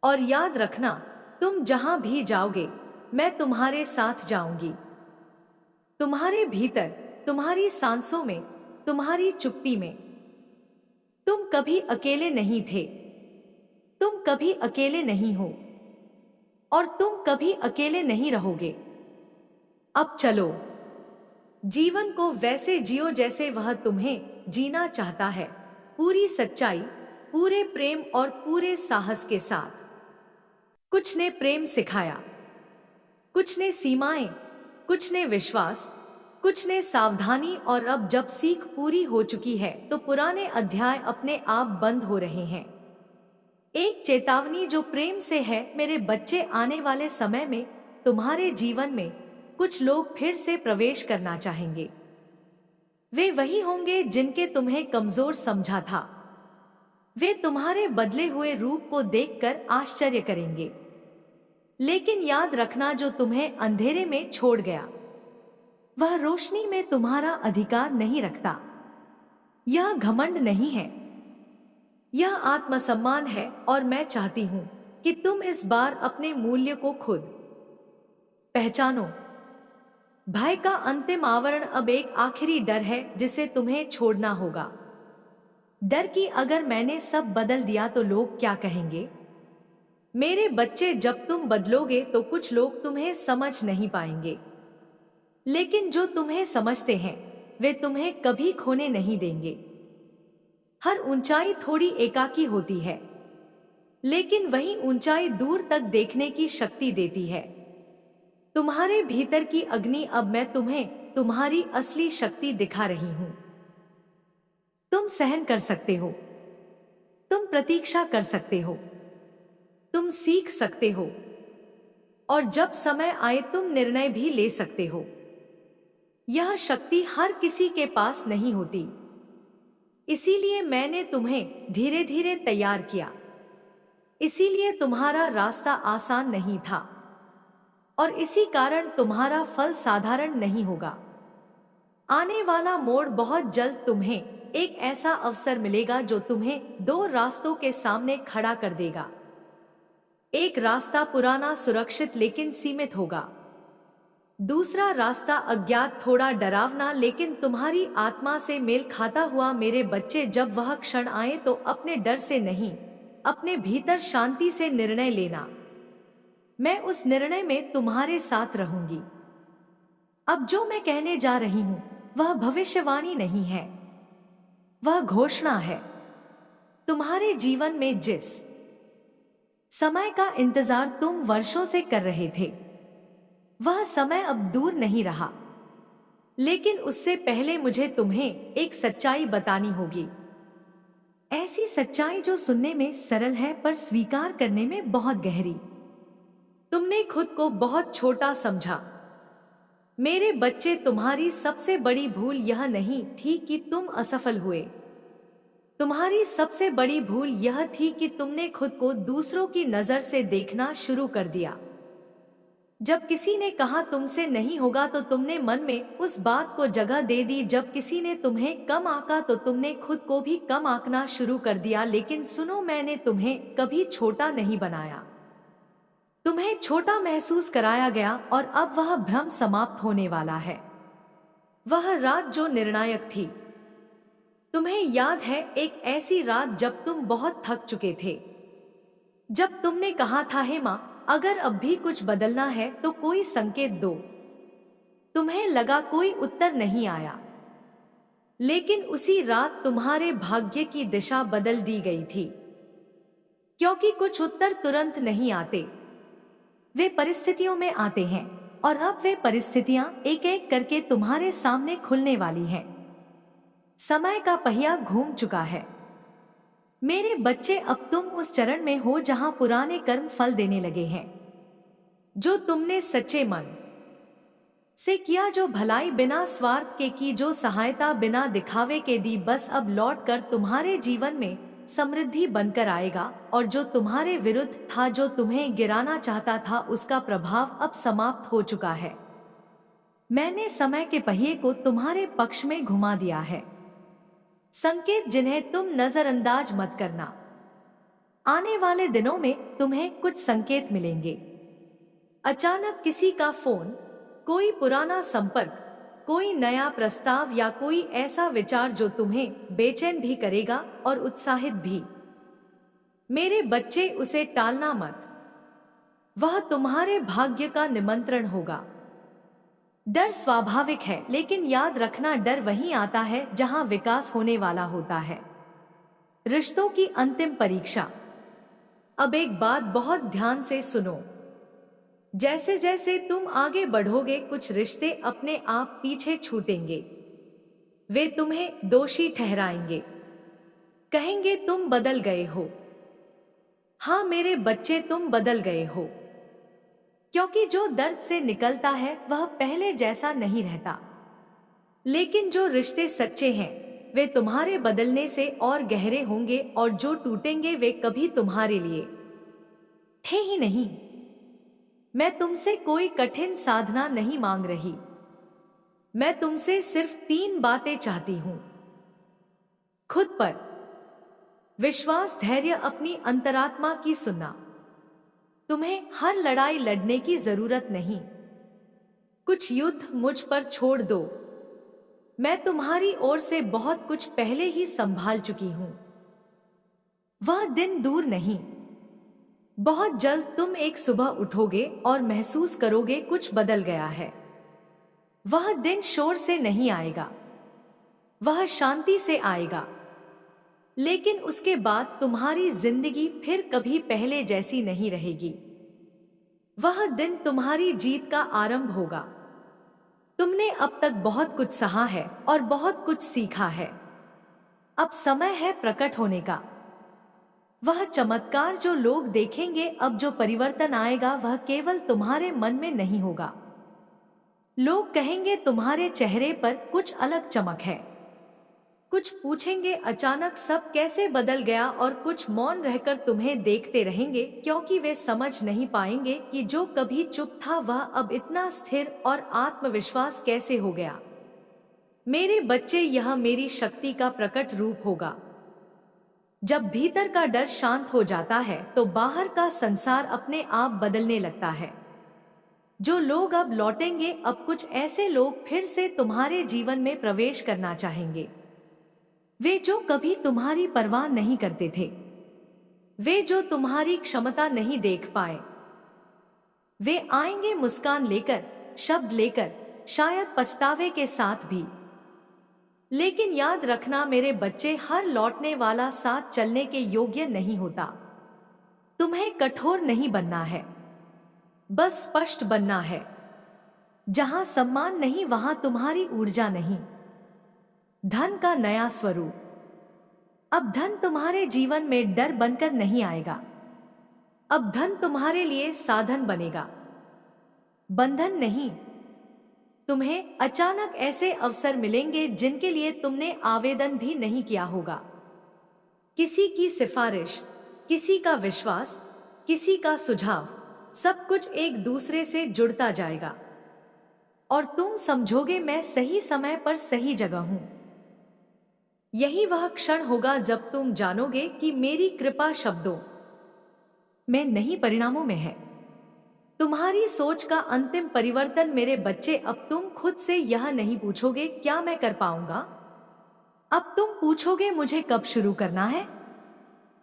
और याद रखना, तुम जहां भी जाओगे, मैं तुम्हारे साथ जाऊंगी। तुम्हारे भीतर, तुम्हारी सांसों में, तुम्हारी चुप्पी में। तुम कभी अकेले नहीं थे, तुम कभी अकेले नहीं हो, और तुम कभी अकेले नहीं रहोगे। अब चलो, जीवन को वैसे जियो जैसे वह तुम्हें जीना चाहता है, पूरी सच्चाई, पूरे प्रेम और पूरे साहस के साथ। कुछ ने प्रेम सिखाया, कुछ ने सीमाएं, कुछ ने विश्वास, कुछ ने सावधानी। और अब जब सीख पूरी हो चुकी है तो पुराने अध्याय अपने आप बंद हो रहे हैं। एक चेतावनी जो प्रेम से है, मेरे बच्चे, आने वाले समय में तुम्हारे जीवन में कुछ लोग फिर से प्रवेश करना चाहेंगे। वे वही होंगे जिनके तुम्हें कमजोर समझा था। वे तुम्हारे बदले हुए रूप को देखकर आश्चर्य करेंगे। लेकिन याद रखना, जो तुम्हें अंधेरे में छोड़ गया, वह रोशनी में तुम्हारा अधिकार नहीं रखता। यह घमंड नहीं है, यह आत्मसम्मान है। और मैं चाहती हूं कि तुम इस बार अपने मूल्य को खुद पहचानो। भय का अंतिम आवरण अब एक आखिरी डर है जिसे तुम्हें छोड़ना होगा। डर कि अगर मैंने सब बदल दिया तो लोग क्या कहेंगे। मेरे बच्चे, जब तुम बदलोगे तो कुछ लोग तुम्हें समझ नहीं पाएंगे, लेकिन जो तुम्हें समझते हैं वे तुम्हें कभी खोने नहीं देंगे। हर ऊंचाई थोड़ी एकाकी होती है, लेकिन वही ऊंचाई दूर तक देखने की शक्ति देती है। तुम्हारे भीतर की अग्नि, अब मैं तुम्हें तुम्हारी असली शक्ति दिखा रही हूं। तुम सहन कर सकते हो, तुम प्रतीक्षा कर सकते हो, तुम सीख सकते हो, और जब समय आए तुम निर्णय भी ले सकते हो। यह शक्ति हर किसी के पास नहीं होती, इसीलिए मैंने तुम्हें धीरे धीरे तैयार किया। इसीलिए तुम्हारा रास्ता आसान नहीं था, और इसी कारण तुम्हारा फल साधारण नहीं होगा। आने वाला मोड़ बहुत जल्द तुम्हें एक ऐसा अवसर मिलेगा जो तुम्हें दो रास्तों के सामने खड़ा कर देगा। एक रास्ता पुराना, सुरक्षित लेकिन सीमित होगा। दूसरा रास्ता अज्ञात, थोड़ा डरावना लेकिन तुम्हारी आत्मा से मेल खाता हुआ। मेरे बच्चे, जब वह क्षण आए तो अपने डर से नहीं, अपने भीतर शांति से निर्णय लेना। मैं उस निर्णय में तुम्हारे साथ रहूंगी। अब जो मैं कहने जा रही हूं वह भविष्यवाणी नहीं है, वह घोषणा है। तुम्हारे जीवन में जिस समय का इंतजार तुम वर्षों से कर रहे थे, वह समय अब दूर नहीं रहा। लेकिन उससे पहले मुझे तुम्हें एक सच्चाई बतानी होगी। ऐसी सच्चाई जो सुनने में सरल है पर स्वीकार करने में बहुत गहरी। तुमने खुद को बहुत छोटा समझा। मेरे बच्चे, तुम्हारी सबसे बड़ी भूल यह नहीं थी कि तुम असफल हुए। तुम्हारी सबसे बड़ी भूल यह थी कि तुमने खुद को दूसरों की नजर से देखना शुरू कर दिया। जब किसी ने कहा तुमसे नहीं होगा तो तुमने मन में उस बात को जगह दे दी। जब किसी ने तुम्हें कम आंका तो तुमने खुद को भी कम आंकना शुरू कर दिया। लेकिन सुनो, मैंने तुम्हें कभी छोटा नहीं बनाया। तुम्हें छोटा महसूस कराया गया, और अब वह भ्रम समाप्त होने वाला है। वह रात जो निर्णायक थी। तुम्हें याद है, एक ऐसी रात जब तुम बहुत थक चुके थे, जब तुमने कहा था, हे माँ, अगर अब भी कुछ बदलना है तो कोई संकेत दो। तुम्हें लगा कोई उत्तर नहीं आया, लेकिन उसी रात तुम्हारे भाग्य की दिशा बदल दी गई थी। क्योंकि कुछ उत्तर तुरंत नहीं आते, वे परिस्थितियों में आते हैं, और अब वे परिस्थितियां एक एक करके तुम्हारे सामने खुलने वाली हैं। समय का पहिया घूम चुका है। मेरे बच्चे, अब तुम उस चरण में हो जहां पुराने कर्म फल देने लगे हैं। जो तुमने सच्चे मन से किया, जो भलाई बिना स्वार्थ के की, जो सहायता बिना दिखावे के दी, बस अब लौट कर तुम्हारे जीवन में समृद्धि बनकर आएगा। और जो तुम्हारे विरुद्ध था, जो तुम्हें गिराना चाहता था, उसका प्रभाव अब समाप्त हो चुका है। मैंने समय के पहिए को तुम्हारे पक्ष में घुमा दिया है। संकेत जिन्हें तुम नजरअंदाज मत करना। आने वाले दिनों में तुम्हें कुछ संकेत मिलेंगे। अचानक किसी का फोन, कोई पुराना संपर्क, कोई नया प्रस्ताव, या कोई ऐसा विचार जो तुम्हें बेचैन भी करेगा और उत्साहित भी। मेरे बच्चे, उसे टालना मत। वह तुम्हारे भाग्य का निमंत्रण होगा। डर स्वाभाविक है, लेकिन याद रखना, डर वहीं आता है जहां विकास होने वाला होता है। रिश्तों की अंतिम परीक्षा। अब एक बात बहुत ध्यान से सुनो। जैसे जैसे तुम आगे बढ़ोगे, कुछ रिश्ते अपने आप पीछे छूटेंगे। वे तुम्हें दोषी ठहराएंगे, कहेंगे तुम बदल गए हो। हाँ मेरे बच्चे, तुम बदल गए हो, क्योंकि जो दर्द से निकलता है वह पहले जैसा नहीं रहता। लेकिन जो रिश्ते सच्चे हैं वे तुम्हारे बदलने से और गहरे होंगे, और जो टूटेंगे वे कभी तुम्हारे लिए थे ही नहीं। मैं तुमसे कोई कठिन साधना नहीं मांग रही। मैं तुमसे सिर्फ 3 बातें चाहती हूं। खुद पर विश्वास, धैर्य, अपनी अंतरात्मा की सुनना। तुम्हें हर लड़ाई लड़ने की जरूरत नहीं। कुछ युद्ध मुझ पर छोड़ दो। मैं तुम्हारी ओर से बहुत कुछ पहले ही संभाल चुकी हूं। वह दिन दूर नहीं, बहुत जल्द तुम एक सुबह उठोगे और महसूस करोगे कुछ बदल गया है। वह दिन शोर से नहीं आएगा, वह शांति से आएगा, लेकिन उसके बाद तुम्हारी जिंदगी फिर कभी पहले जैसी नहीं रहेगी। वह दिन तुम्हारी जीत का आरंभ होगा। तुमने अब तक बहुत कुछ सहा है और बहुत कुछ सीखा है। अब समय है प्रकट होने का। वह चमत्कार जो लोग देखेंगे, अब जो परिवर्तन आएगा, वह केवल तुम्हारे मन में नहीं होगा। लोग कहेंगे तुम्हारे चेहरे पर कुछ अलग चमक है। कुछ पूछेंगे अचानक सब कैसे बदल गया, और कुछ मौन रहकर तुम्हें देखते रहेंगे, क्योंकि वे समझ नहीं पाएंगे कि जो कभी चुप था वह अब इतना स्थिर और आत्मविश्वास कैसे हो गया। मेरे बच्चे, यह मेरी शक्ति का प्रकट रूप होगा। जब भीतर का डर शांत हो जाता है तो बाहर का संसार अपने आप बदलने लगता है। जो लोग अब लौटेंगे, अब कुछ ऐसे लोग फिर से तुम्हारे जीवन में प्रवेश करना चाहेंगे। वे जो कभी तुम्हारी परवाह नहीं करते थे, वे जो तुम्हारी क्षमता नहीं देख पाए, वे आएंगे मुस्कान लेकर, शब्द लेकर, शायद पछतावे के साथ भी। लेकिन याद रखना मेरे बच्चे, हर लौटने वाला साथ चलने के योग्य नहीं होता। तुम्हें कठोर नहीं बनना है, बस स्पष्ट बनना है। जहां सम्मान नहीं, वहां तुम्हारी ऊर्जा नहीं। धन का नया स्वरूप। अब धन तुम्हारे जीवन में डर बनकर नहीं आएगा। अब धन तुम्हारे लिए साधन बनेगा, बंधन नहीं। तुम्हें अचानक ऐसे अवसर मिलेंगे जिनके लिए तुमने आवेदन भी नहीं किया होगा। किसी की सिफारिश, किसी का विश्वास, किसी का सुझाव, सब कुछ एक दूसरे से जुड़ता जाएगा और तुम समझोगे मैं सही समय पर सही जगह हूं। यही वह क्षण होगा जब तुम जानोगे कि मेरी कृपा शब्दों में नहीं, परिणामों में है। तुम्हारी सोच का अंतिम परिवर्तन मेरे बच्चे, अब तुम खुद से यह नहीं पूछोगे क्या मैं कर पाऊंगा। अब तुम पूछोगे मुझे कब शुरू करना है।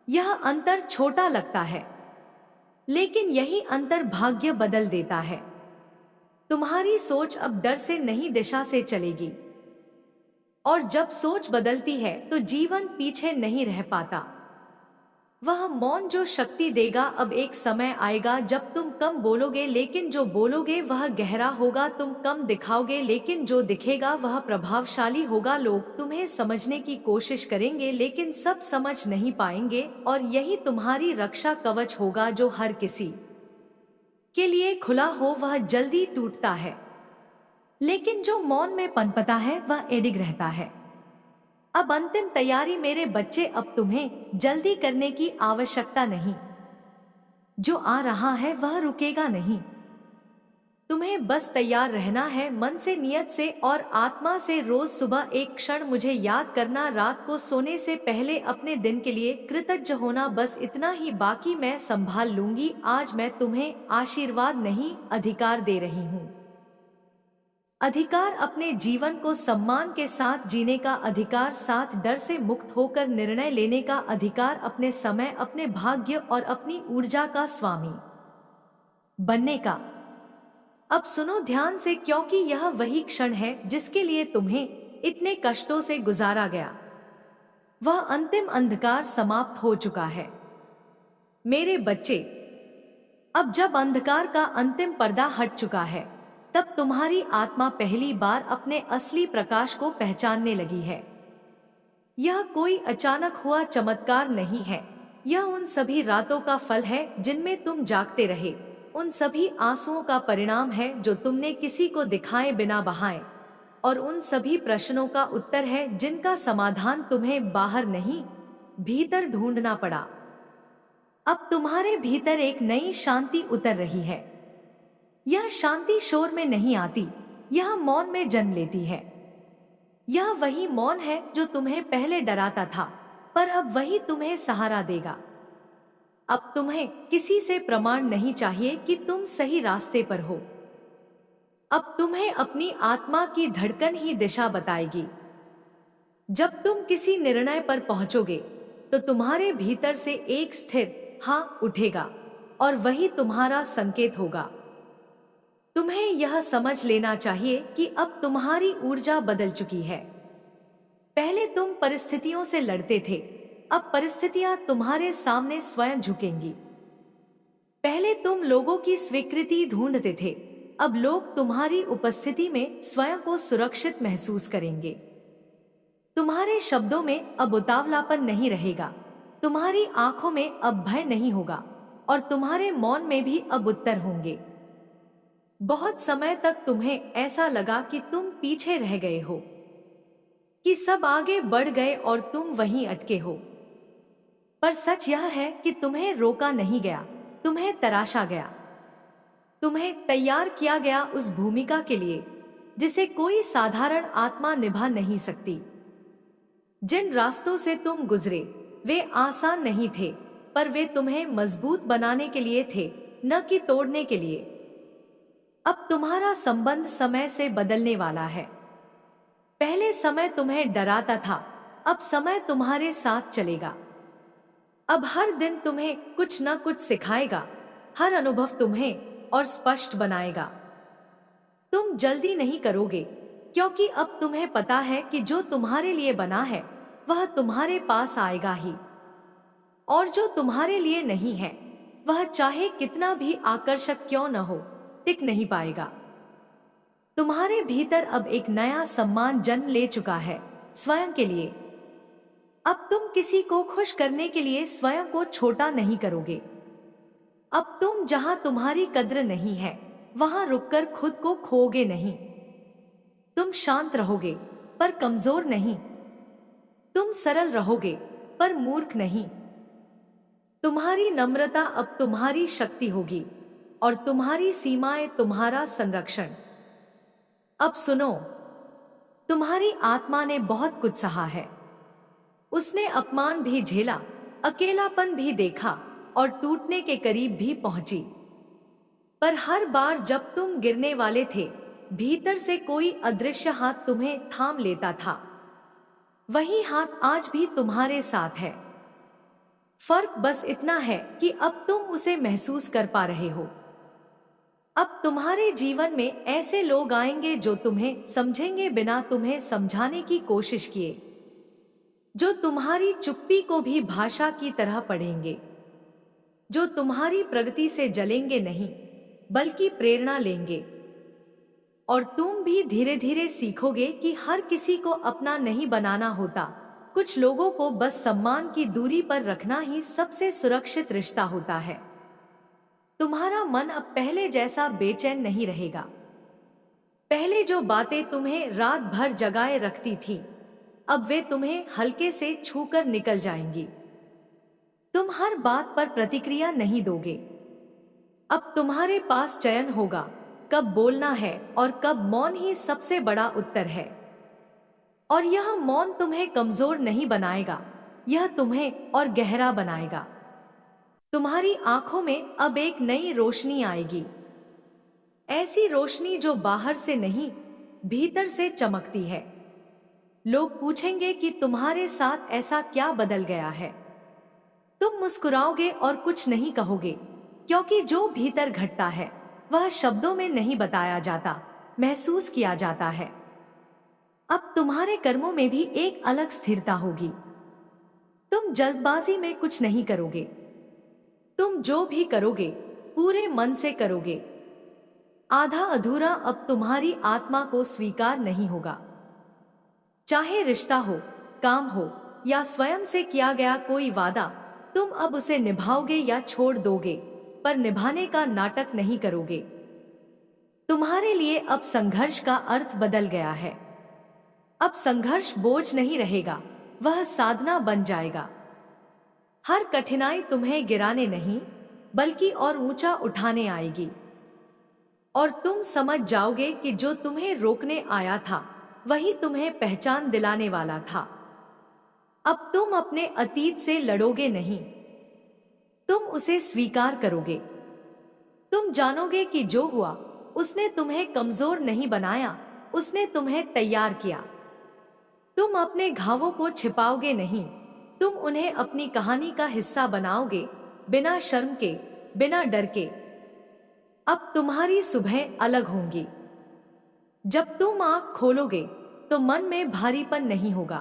यह अंतर छोटा लगता है, लेकिन यही अंतर भाग्य बदल देता है। तुम्हारी सोच अब डर से नहीं, दिशा से चलेगी। और जब सोच बदलती है तो जीवन पीछे नहीं रह पाता। वह मौन जो शक्ति देगा, अब एक समय आएगा जब तुम कम बोलोगे, लेकिन जो बोलोगे वह गहरा होगा। तुम कम दिखाओगे, लेकिन जो दिखेगा वह प्रभावशाली होगा। लोग तुम्हें समझने की कोशिश करेंगे, लेकिन सब समझ नहीं पाएंगे। और यही तुम्हारी रक्षा कवच होगा, जो हर किसी के लिए खुला हो वह जल्दी टूटता है, लेकिन जो मौन में पनपता है वह अडिग रहता है। अब अंतिम तैयारी मेरे बच्चे, अब तुम्हें जल्दी करने की आवश्यकता नहीं। जो आ रहा है वह रुकेगा नहीं। तुम्हें बस तैयार रहना है, मन से, नियत से और आत्मा से। रोज सुबह एक क्षण मुझे याद करना, रात को सोने से पहले अपने दिन के लिए कृतज्ञ होना, बस इतना ही। बाकी मैं संभाल लूंगी। आज मैं तुम्हें आशीर्वाद नहीं, अधिकार दे रही हूँ। अधिकार, अपने जीवन को सम्मान के साथ जीने का अधिकार, साथ डर से मुक्त होकर निर्णय लेने का अधिकार, अपने समय, अपने भाग्य और अपनी ऊर्जा का स्वामी बनने का। अब सुनो ध्यान से, क्योंकि यह वही क्षण है जिसके लिए तुम्हें इतने कष्टों से गुजारा गया। वह अंतिम अंधकार समाप्त हो चुका है मेरे बच्चे। अब जब अंधकार का अंतिम पर्दा हट चुका है, तब तुम्हारी आत्मा पहली बार अपने असली प्रकाश को पहचानने लगी है। यह कोई अचानक हुआ चमत्कार नहीं है। यह उन सभी रातों का फल है जिनमें तुम जागते रहे, उन सभी आंसुओं का परिणाम है जो तुमने किसी को दिखाए बिना बहाए, और उन सभी प्रश्नों का उत्तर है जिनका समाधान तुम्हें बाहर नहीं, भीतर ढूंढना पड़ा। अब तुम्हारे भीतर एक नई शांति उतर रही है। यह शांति शोर में नहीं आती, यह मौन में जन्म लेती है। यह वही मौन है जो तुम्हें पहले डराता था, पर अब वही तुम्हें सहारा देगा। अब तुम्हें किसी से प्रमाण नहीं चाहिए कि तुम सही रास्ते पर हो। अब तुम्हें अपनी आत्मा की धड़कन ही दिशा बताएगी। जब तुम किसी निर्णय पर पहुंचोगे तो तुम्हारे भीतर से एक स्थिर हाँ उठेगा और वही तुम्हारा संकेत होगा। तुम्हें यह समझ लेना चाहिए कि अब तुम्हारी ऊर्जा बदल चुकी है। पहले तुम परिस्थितियों से लड़ते थे, अब परिस्थितियां तुम्हारे सामने स्वयं झुकेंगी। पहले तुम लोगों की स्वीकृति ढूंढते थे, अब लोग तुम्हारी उपस्थिति में स्वयं को सुरक्षित महसूस करेंगे। तुम्हारे शब्दों में अब उतावलापन नहीं रहेगा, तुम्हारी आंखों में अब भय नहीं होगा और तुम्हारे मौन में भी अब उत्तर होंगे। बहुत समय तक तुम्हें ऐसा लगा कि तुम पीछे रह गए हो, कि सब आगे बढ़ गए और तुम वहीं अटके हो। पर सच यह है कि तुम्हें रोका नहीं गया, तुम्हें तराशा गया। तुम्हें तैयार किया गया उस भूमिका के लिए जिसे कोई साधारण आत्मा निभा नहीं सकती। जिन रास्तों से तुम गुजरे वे आसान नहीं थे, पर वे तुम्हें मजबूत बनाने के लिए थे, न कि तोड़ने के लिए। अब तुम्हारा संबंध समय से बदलने वाला है। पहले समय तुम्हें डराता था, अब समय तुम्हारे साथ चलेगा। अब हर दिन तुम्हें कुछ न कुछ सिखाएगा, हर अनुभव तुम्हें और स्पष्ट बनाएगा। तुम जल्दी नहीं करोगे, क्योंकि अब तुम्हें पता है कि जो तुम्हारे लिए बना है वह तुम्हारे पास आएगा ही, और जो तुम्हारे लिए नहीं है वह चाहे कितना भी आकर्षक क्यों न हो टिक नहीं पाएगा। तुम्हारे भीतर अब एक नया सम्मान जन्म ले चुका है, स्वयं के लिए। अब तुम किसी को खुश करने के लिए स्वयं को छोटा नहीं करोगे। अब तुम जहां तुम्हारी कद्र नहीं है वहां रुककर खुद को खोओगे नहीं। तुम शांत रहोगे पर कमजोर नहीं, तुम सरल रहोगे पर मूर्ख नहीं। तुम्हारी नम्रता अब तुम्हारी शक्ति होगी और तुम्हारी सीमाएं तुम्हारा संरक्षण। अब सुनो, तुम्हारी आत्मा ने बहुत कुछ सहा है। उसने अपमान भी झेला, अकेलापन भी देखा और टूटने के करीब भी पहुंची। पर हर बार जब तुम गिरने वाले थे, भीतर से कोई अदृश्य हाथ तुम्हें थाम लेता था। वही हाथ आज भी तुम्हारे साथ है। फर्क बस इतना है कि अब तुम उसे महसूस कर पा रहे हो। अब तुम्हारे जीवन में ऐसे लोग आएंगे जो तुम्हें समझेंगे बिना तुम्हें समझाने की कोशिश किए, जो तुम्हारी चुप्पी को भी भाषा की तरह पढ़ेंगे, जो तुम्हारी प्रगति से जलेंगे नहीं बल्कि प्रेरणा लेंगे। और तुम भी धीरे धीरे सीखोगे कि हर किसी को अपना नहीं बनाना होता। कुछ लोगों को बस सम्मान की दूरी पर रखना ही सबसे सुरक्षित रिश्ता होता है। तुम्हारा मन अब पहले जैसा बेचैन नहीं रहेगा। पहले जो बातें तुम्हें रात भर जगाए रखती थी, अब वे तुम्हें हल्के से छूकर निकल जाएंगी। तुम हर बात पर प्रतिक्रिया नहीं दोगे। अब तुम्हारे पास चयन होगा, कब बोलना है और कब मौन ही सबसे बड़ा उत्तर है। और यह मौन तुम्हें कमजोर नहीं बनाएगा, यह तुम्हें और गहरा बनाएगा। तुम्हारी आंखों में अब एक नई रोशनी आएगी, ऐसी रोशनी जो बाहर से नहीं भीतर से चमकती है। लोग पूछेंगे कि तुम्हारे साथ ऐसा क्या बदल गया है। तुम मुस्कुराओगे और कुछ नहीं कहोगे, क्योंकि जो भीतर घटता है वह शब्दों में नहीं बताया जाता, महसूस किया जाता है। अब तुम्हारे कर्मों में भी एक अलग स्थिरता होगी। तुम जल्दबाजी में कुछ नहीं करोगे। तुम जो भी करोगे पूरे मन से करोगे। आधा अधूरा अब तुम्हारी आत्मा को स्वीकार नहीं होगा। चाहे रिश्ता हो, काम हो या स्वयं से किया गया कोई वादा, तुम अब उसे निभाओगे या छोड़ दोगे, पर निभाने का नाटक नहीं करोगे। तुम्हारे लिए अब संघर्ष का अर्थ बदल गया है। अब संघर्ष बोझ नहीं रहेगा, वह साधना बन जाएगा। हर कठिनाई तुम्हें गिराने नहीं बल्कि और ऊंचा उठाने आएगी। और तुम समझ जाओगे कि जो तुम्हें रोकने आया था वही तुम्हें पहचान दिलाने वाला था। अब तुम अपने अतीत से लड़ोगे नहीं, तुम उसे स्वीकार करोगे। तुम जानोगे कि जो हुआ उसने तुम्हें कमजोर नहीं बनाया, उसने तुम्हें तैयार किया। तुम अपने घावों को छिपाओगे नहीं, तुम उन्हें अपनी कहानी का हिस्सा बनाओगे, बिना शर्म के, बिना डर के। अब तुम्हारी सुबह अलग होंगी। जब तुम आंख खोलोगे तो मन में भारीपन नहीं होगा।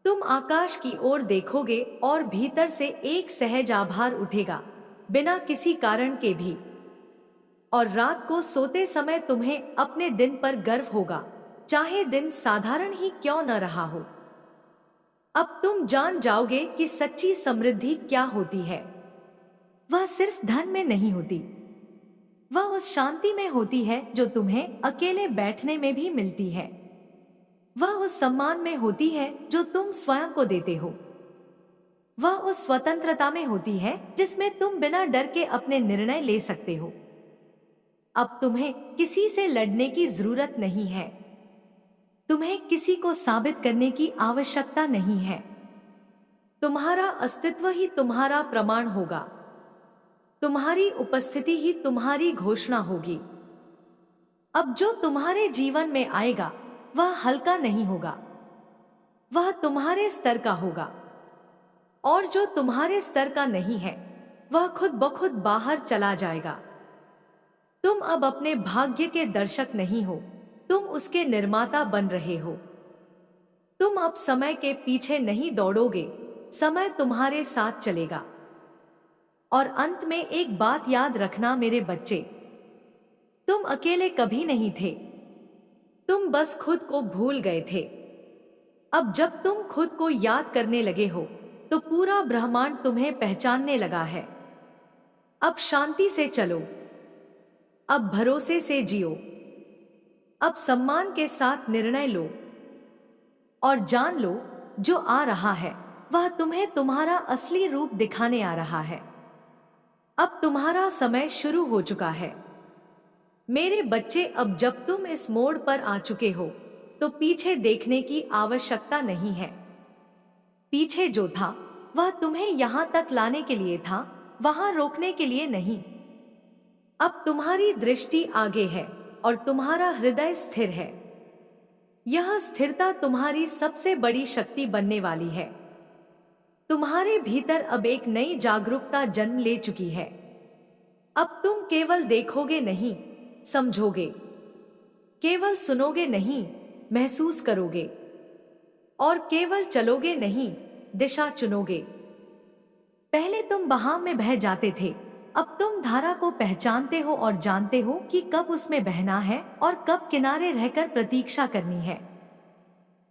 तुम आकाश की ओर देखोगे और भीतर से एक सहज आभार उठेगा, बिना किसी कारण के भी। और रात को सोते समय तुम्हें अपने दिन पर गर्व होगा, चाहे दिन साधारण ही क्यों न रहा हो। अब तुम जान जाओगे कि सच्ची समृद्धि क्या होती है। वह सिर्फ धन में नहीं होती, वह उस शांति में होती है जो तुम्हें अकेले बैठने में भी मिलती है। वह उस सम्मान में होती है जो तुम स्वयं को देते हो। वह उस स्वतंत्रता में होती है जिसमें तुम बिना डर के अपने निर्णय ले सकते हो। अब तुम्हें किसी से लड़ने की जरूरत नहीं है, तुम्हें किसी को साबित करने की आवश्यकता नहीं है। तुम्हारा अस्तित्व ही तुम्हारा प्रमाण होगा, तुम्हारी उपस्थिति ही तुम्हारी घोषणा होगी। अब जो तुम्हारे जीवन में आएगा वह हल्का नहीं होगा, वह तुम्हारे स्तर का होगा। और जो तुम्हारे स्तर का नहीं है वह खुद ब खुद बाहर चला जाएगा। तुम अब अपने भाग्य के दर्शक नहीं हो, तुम उसके निर्माता बन रहे हो। तुम अब समय के पीछे नहीं दौड़ोगे, समय तुम्हारे साथ चलेगा। और अंत में एक बात याद रखना मेरे बच्चे, तुम अकेले कभी नहीं थे, तुम बस खुद को भूल गए थे। अब जब तुम खुद को याद करने लगे हो तो पूरा ब्रह्मांड तुम्हें पहचानने लगा है। अब शांति से चलो, अब भरोसे से जियो, अब सम्मान के साथ निर्णय लो और जान लो जो आ रहा है वह तुम्हें तुम्हारा असली रूप दिखाने आ रहा है। अब तुम्हारा समय शुरू हो चुका है मेरे बच्चे। अब जब तुम इस मोड़ पर आ चुके हो तो पीछे देखने की आवश्यकता नहीं है। पीछे जो था वह तुम्हें यहां तक लाने के लिए था, वहां रोकने के लिए नहीं। अब तुम्हारी दृष्टि आगे है और तुम्हारा हृदय स्थिर है। यह स्थिरता तुम्हारी सबसे बड़ी शक्ति बनने वाली है। तुम्हारे भीतर अब एक नई जागरूकता जन्म ले चुकी है। अब तुम केवल देखोगे नहीं, समझोगे, केवल सुनोगे नहीं, महसूस करोगे, और केवल चलोगे नहीं, दिशा चुनोगे। पहले तुम बहाव में बह जाते थे, अब तुम धारा को पहचानते हो और जानते हो कि कब उसमें बहना है और कब किनारे रहकर प्रतीक्षा करनी है।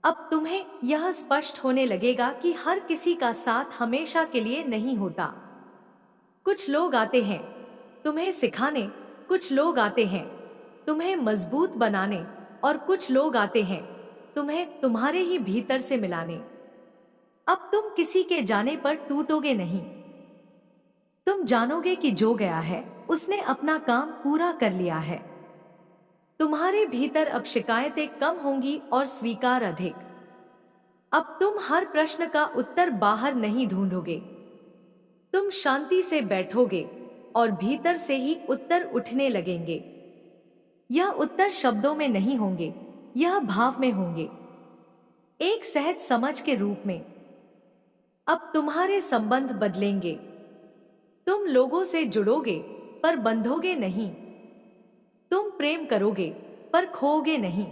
अब तुम्हें यह स्पष्ट होने लगेगा कि हर किसी का साथ हमेशा के लिए नहीं होता। कुछ लोग आते हैं तुम्हें सिखाने, कुछ लोग आते हैं तुम्हें मजबूत बनाने, और कुछ लोग आते हैं तुम्हें तुम्हारे ही भीतर से मिलाने। अब तुम किसी के जाने पर टूटोगे नहीं, तुम जानोगे कि जो गया है उसने अपना काम पूरा कर लिया है। तुम्हारे भीतर अब शिकायतें कम होंगी और स्वीकार अधिक। अब तुम हर प्रश्न का उत्तर बाहर नहीं ढूंढोगे, तुम शांति से बैठोगे और भीतर से ही उत्तर उठने लगेंगे। यह उत्तर शब्दों में नहीं होंगे, यह भाव में होंगे, एक सहज समझ के रूप में। अब तुम्हारे संबंध बदलेंगे, तुम लोगों से जुड़ोगे पर बंधोगे नहीं, तुम प्रेम करोगे पर खोओगे नहीं,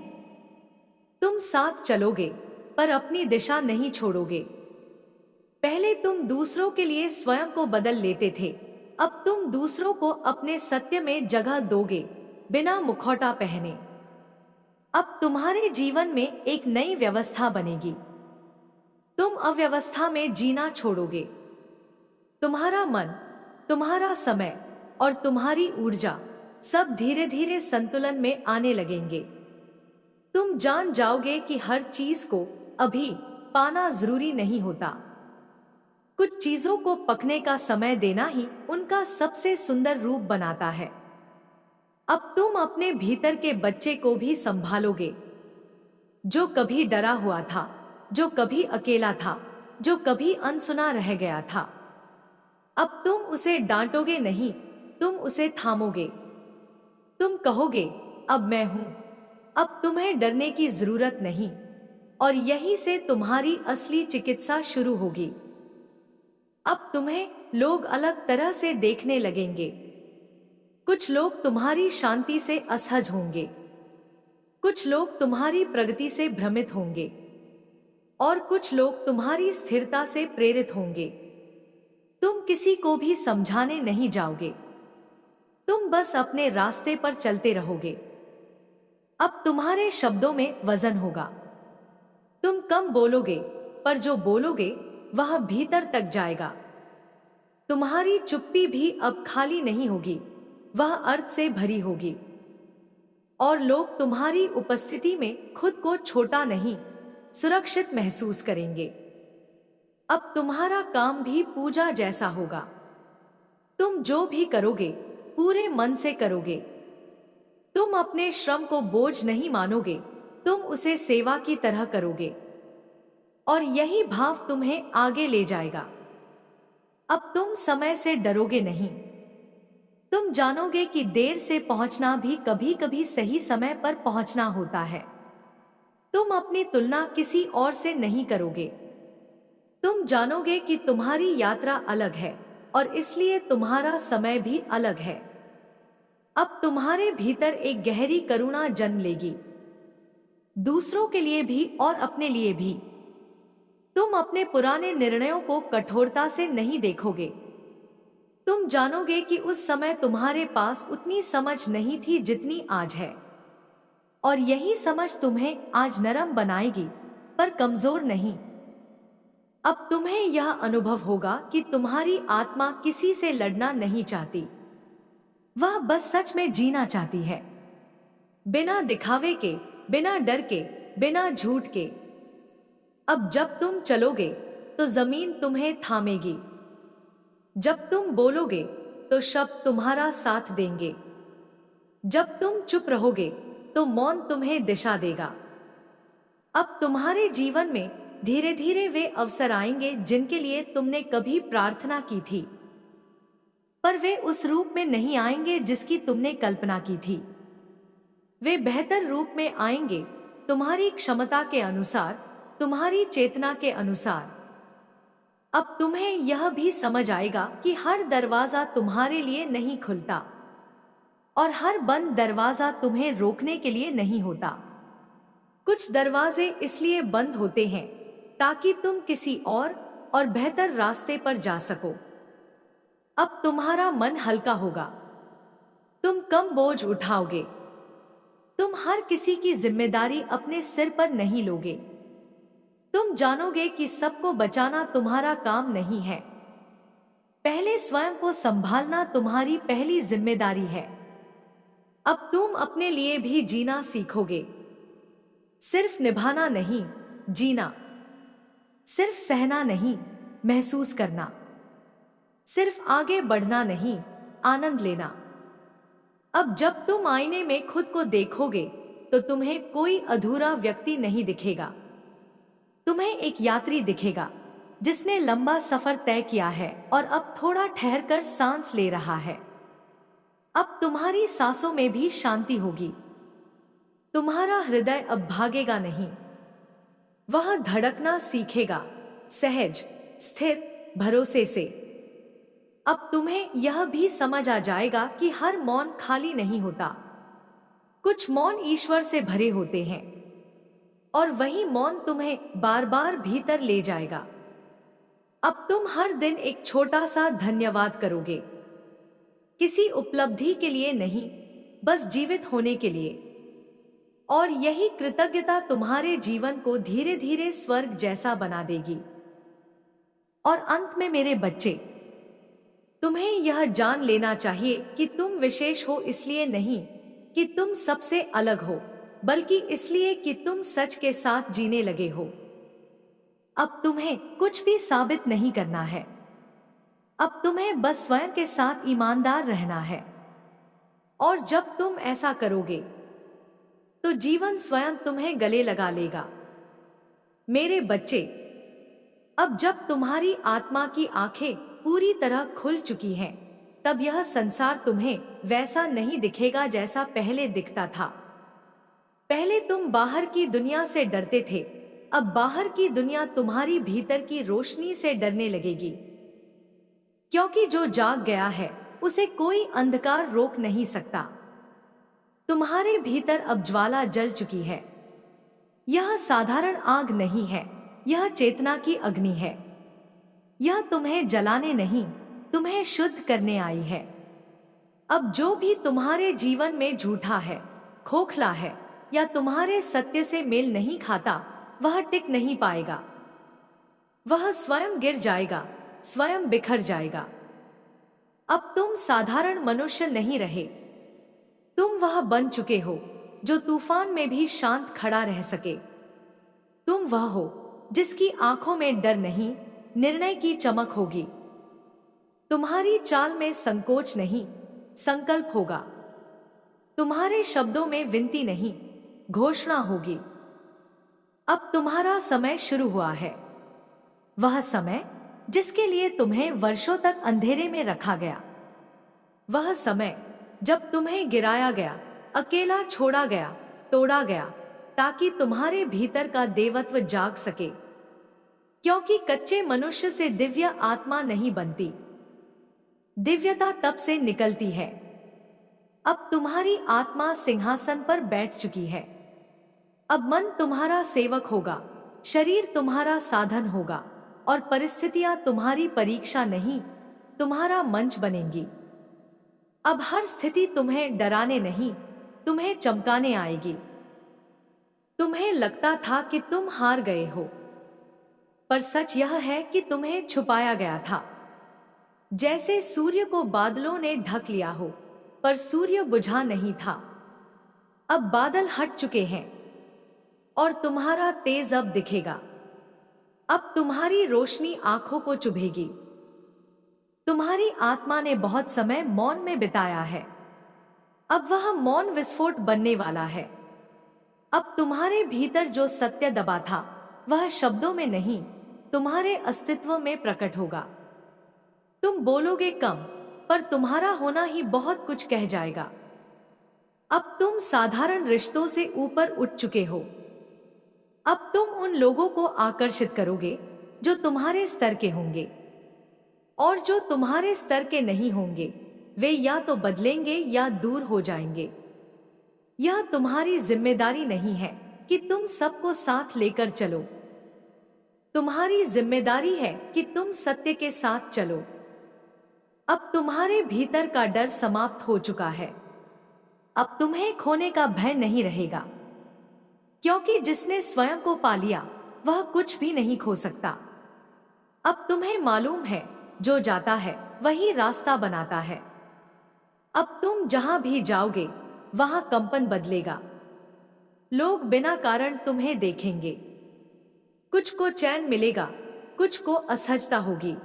तुम साथ चलोगे पर अपनी दिशा नहीं छोड़ोगे। पहले तुम दूसरों के लिए स्वयं को बदल लेते थे, अब तुम दूसरों को अपने सत्य में जगह दोगे, बिना मुखौटा पहने। अब तुम्हारे जीवन में एक नई व्यवस्था बनेगी, तुम अव्यवस्था में जीना छोड़ोगे। तुम्हारा मन, तुम्हारा समय और तुम्हारी ऊर्जा सब धीरे धीरे संतुलन में आने लगेंगे। तुम जान जाओगे कि हर चीज को अभी पाना जरूरी नहीं होता, कुछ चीजों को पकने का समय देना ही उनका सबसे सुंदर रूप बनाता है। अब तुम अपने भीतर के बच्चे को भी संभालोगे, जो कभी डरा हुआ था, जो कभी अकेला था, जो कभी अनसुना रह गया था। अब तुम उसे डांटोगे नहीं, तुम उसे थामोगे। तुम कहोगे, अब मैं हूं, अब तुम्हें डरने की जरूरत नहीं, और यहीं से तुम्हारी असली चिकित्सा शुरू होगी। अब तुम्हें लोग अलग तरह से देखने लगेंगे। कुछ लोग तुम्हारी शांति से असहज होंगे, कुछ लोग तुम्हारी प्रगति से भ्रमित होंगे, और कुछ लोग तुम्हारी स्थिरता से प्रेरित होंगे। तुम किसी को भी समझाने नहीं जाओगे, तुम बस अपने रास्ते पर चलते रहोगे। अब तुम्हारे शब्दों में वजन होगा। तुम कम बोलोगे, पर जो बोलोगे वह भीतर तक जाएगा। तुम्हारी चुप्पी भी अब खाली नहीं होगी, वह अर्थ से भरी होगी। और लोग तुम्हारी उपस्थिति में खुद को छोटा नहीं, सुरक्षित महसूस करेंगे। अब तुम्हारा काम भी पूजा जैसा होगा। तुम जो भी करोगे पूरे मन से करोगे। तुम अपने श्रम को बोझ नहीं मानोगे, तुम उसे सेवा की तरह करोगे, और यही भाव तुम्हें आगे ले जाएगा। अब तुम समय से डरोगे नहीं। तुम जानोगे कि देर से पहुंचना भी कभी कभी सही समय पर पहुंचना होता है। तुम अपनी तुलना किसी और से नहीं करोगे। तुम जानोगे कि तुम्हारी यात्रा अलग है, और इसलिए तुम्हारा समय भी अलग है। अब तुम्हारे भीतर एक गहरी करुणा जन्म लेगी, दूसरों के लिए भी और अपने लिए भी। तुम अपने पुराने निर्णयों को कठोरता से नहीं देखोगे। तुम जानोगे कि उस समय तुम्हारे पास उतनी समझ नहीं थी जितनी आज है, और यही समझ तुम्हें आज नरम बनाएगी, पर कमजोर नहीं। अब तुम्हें यह अनुभव होगा कि तुम्हारी आत्मा किसी से लड़ना नहीं चाहती, वह बस सच में जीना चाहती है, बिना दिखावे के, बिना डर के, बिना झूठ के। अब जब तुम चलोगे तो जमीन तुम्हें थामेगी। जब तुम बोलोगे तो शब्द तुम्हारा साथ देंगे। जब तुम चुप रहोगे तो मौन तुम्हें दिशा देगा। अब तुम्हारे जीवन में धीरे धीरे वे अवसर आएंगे जिनके लिए तुमने कभी प्रार्थना की थी, पर वे उस रूप में नहीं आएंगे जिसकी तुमने कल्पना की थी। वे बेहतर रूप में आएंगे, तुम्हारी क्षमता के अनुसार, तुम्हारी चेतना के अनुसार। अब तुम्हें यह भी समझ आएगा कि हर दरवाजा तुम्हारे लिए नहीं खुलता, और हर बंद दरवाजा तुम्हें रोकने के लिए नहीं होता। कुछ दरवाजे इसलिए बंद होते हैं ताकि तुम किसी और बेहतर रास्ते पर जा सको। अब तुम्हारा मन हल्का होगा, तुम कम बोझ उठाओगे। तुम हर किसी की जिम्मेदारी अपने सिर पर नहीं लोगे। तुम जानोगे कि सबको बचाना तुम्हारा काम नहीं है, पहले स्वयं को संभालना तुम्हारी पहली जिम्मेदारी है। अब तुम अपने लिए भी जीना सीखोगे, सिर्फ निभाना नहीं, जीना। सिर्फ सहना नहीं, महसूस करना। सिर्फ आगे बढ़ना नहीं, आनंद लेना। अब जब तुम आईने में खुद को देखोगे तो तुम्हें कोई अधूरा व्यक्ति नहीं दिखेगा। तुम्हें एक यात्री दिखेगा जिसने लंबा सफर तय किया है और अब थोड़ा ठहरकर सांस ले रहा है। अब तुम्हारी सांसों में भी शांति होगी। तुम्हारा हृदय अब भागेगा नहीं, वह धड़कना सीखेगा, सहज, स्थिर, भरोसे से। अब तुम्हें यह भी समझ आ जाएगा कि हर मौन खाली नहीं होता। कुछ मौन ईश्वर से भरे होते हैं, और वही मौन तुम्हें बार बार भीतर ले जाएगा। अब तुम हर दिन एक छोटा सा धन्यवाद करोगे, किसी उपलब्धि के लिए नहीं, बस जीवित होने के लिए। और यही कृतज्ञता तुम्हारे जीवन को धीरे धीरे स्वर्ग जैसा बना देगी। और अंत में मेरे बच्चे, तुम्हें यह जान लेना चाहिए कि तुम विशेष हो इसलिए नहीं कि तुम सबसे अलग हो, बल्कि इसलिए कि तुम सच के साथ जीने लगे हो। अब तुम्हें कुछ भी साबित नहीं करना है। अब तुम्हें बस स्वयं के साथ ईमानदार रहना है। और जब तुम ऐसा करोगे तो जीवन स्वयं तुम्हें गले लगा लेगा। मेरे बच्चे, अब जब तुम्हारी आत्मा की आंखें पूरी तरह खुल चुकी हैं, तब यह संसार तुम्हें वैसा नहीं दिखेगा जैसा पहले दिखता था। पहले तुम बाहर की दुनिया से डरते थे, अब बाहर की दुनिया तुम्हारी भीतर की रोशनी से डरने लगेगी। क्योंकि जो जाग गया है उसे कोई अंधकार रोक नहीं सकता। तुम्हारे भीतर अब ज्वाला जल चुकी है। यह साधारण आग नहीं है, यह चेतना की अग्नि है। यह तुम्हें जलाने नहीं, तुम्हें शुद्ध करने आई है। अब जो भी तुम्हारे जीवन में झूठा है, खोखला है या तुम्हारे सत्य से मेल नहीं खाता, वह टिक नहीं पाएगा। वह स्वयं गिर जाएगा, स्वयं बिखर जाएगा। अब तुम साधारण मनुष्य नहीं रहे, तुम वह बन चुके हो जो तूफान में भी शांत खड़ा रह सके। तुम वह हो जिसकी आंखों में डर नहीं, निर्णय की चमक होगी। तुम्हारी चाल में संकोच नहीं, संकल्प होगा। तुम्हारे शब्दों में विनती नहीं, घोषणा होगी। अब तुम्हारा समय शुरू हुआ है, वह समय जिसके लिए तुम्हें वर्षों तक अंधेरे में रखा गया। वह समय जब तुम्हें गिराया गया, अकेला छोड़ा गया, तोड़ा गया, ताकि तुम्हारे भीतर का देवत्व जाग सके। क्योंकि कच्चे मनुष्य से दिव्य आत्मा नहीं बनती, दिव्यता तब से निकलती है। अब तुम्हारी आत्मा सिंहासन पर बैठ चुकी है। अब मन तुम्हारा सेवक होगा, शरीर तुम्हारा साधन होगा और परिस्थितियां तुम्हारी परीक्षा नहीं, तुम्हारा मंच बनेंगी। अब हर स्थिति तुम्हें डराने नहीं, तुम्हें चमकाने आएगी। तुम्हें लगता था कि तुम हार गए हो, पर सच यह है कि तुम्हें छुपाया गया था। जैसे सूर्य को बादलों ने ढक लिया हो, पर सूर्य बुझा नहीं था। अब बादल हट चुके हैं और तुम्हारा तेज अब दिखेगा। अब तुम्हारी रोशनी आंखों को चुभेगी। तुम्हारी आत्मा ने बहुत समय मौन में बिताया है, अब वह मौन विस्फोट बनने वाला है। अब तुम्हारे भीतर जो सत्य दबा था, वह शब्दों में नहीं, तुम्हारे अस्तित्व में प्रकट होगा। तुम बोलोगे कम, पर तुम्हारा होना ही बहुत कुछ कह जाएगा। अब तुम साधारण रिश्तों से ऊपर उठ चुके हो। अब तुम उन लोगों को आकर्षित करोगे जो तुम्हारे स्तर के होंगे, और जो तुम्हारे स्तर के नहीं होंगे वे या तो बदलेंगे या दूर हो जाएंगे। यह तुम्हारी जिम्मेदारी नहीं है कि तुम सबको साथ लेकर चलो। तुम्हारी जिम्मेदारी है कि तुम सत्य के साथ चलो। अब तुम्हारे भीतर का डर समाप्त हो चुका है। अब तुम्हें खोने का भय नहीं रहेगा, क्योंकि जिसने स्वयं को पा लिया वह कुछ भी नहीं खो सकता। अब तुम्हें मालूम है, जो जाता है वही रास्ता बनाता है। अब तुम जहां भी जाओगे वहां कंपन बदलेगा। लोग बिना कारण तुम्हें देखेंगे। कुछ को चैन मिलेगा, कुछ को असहजता होगी,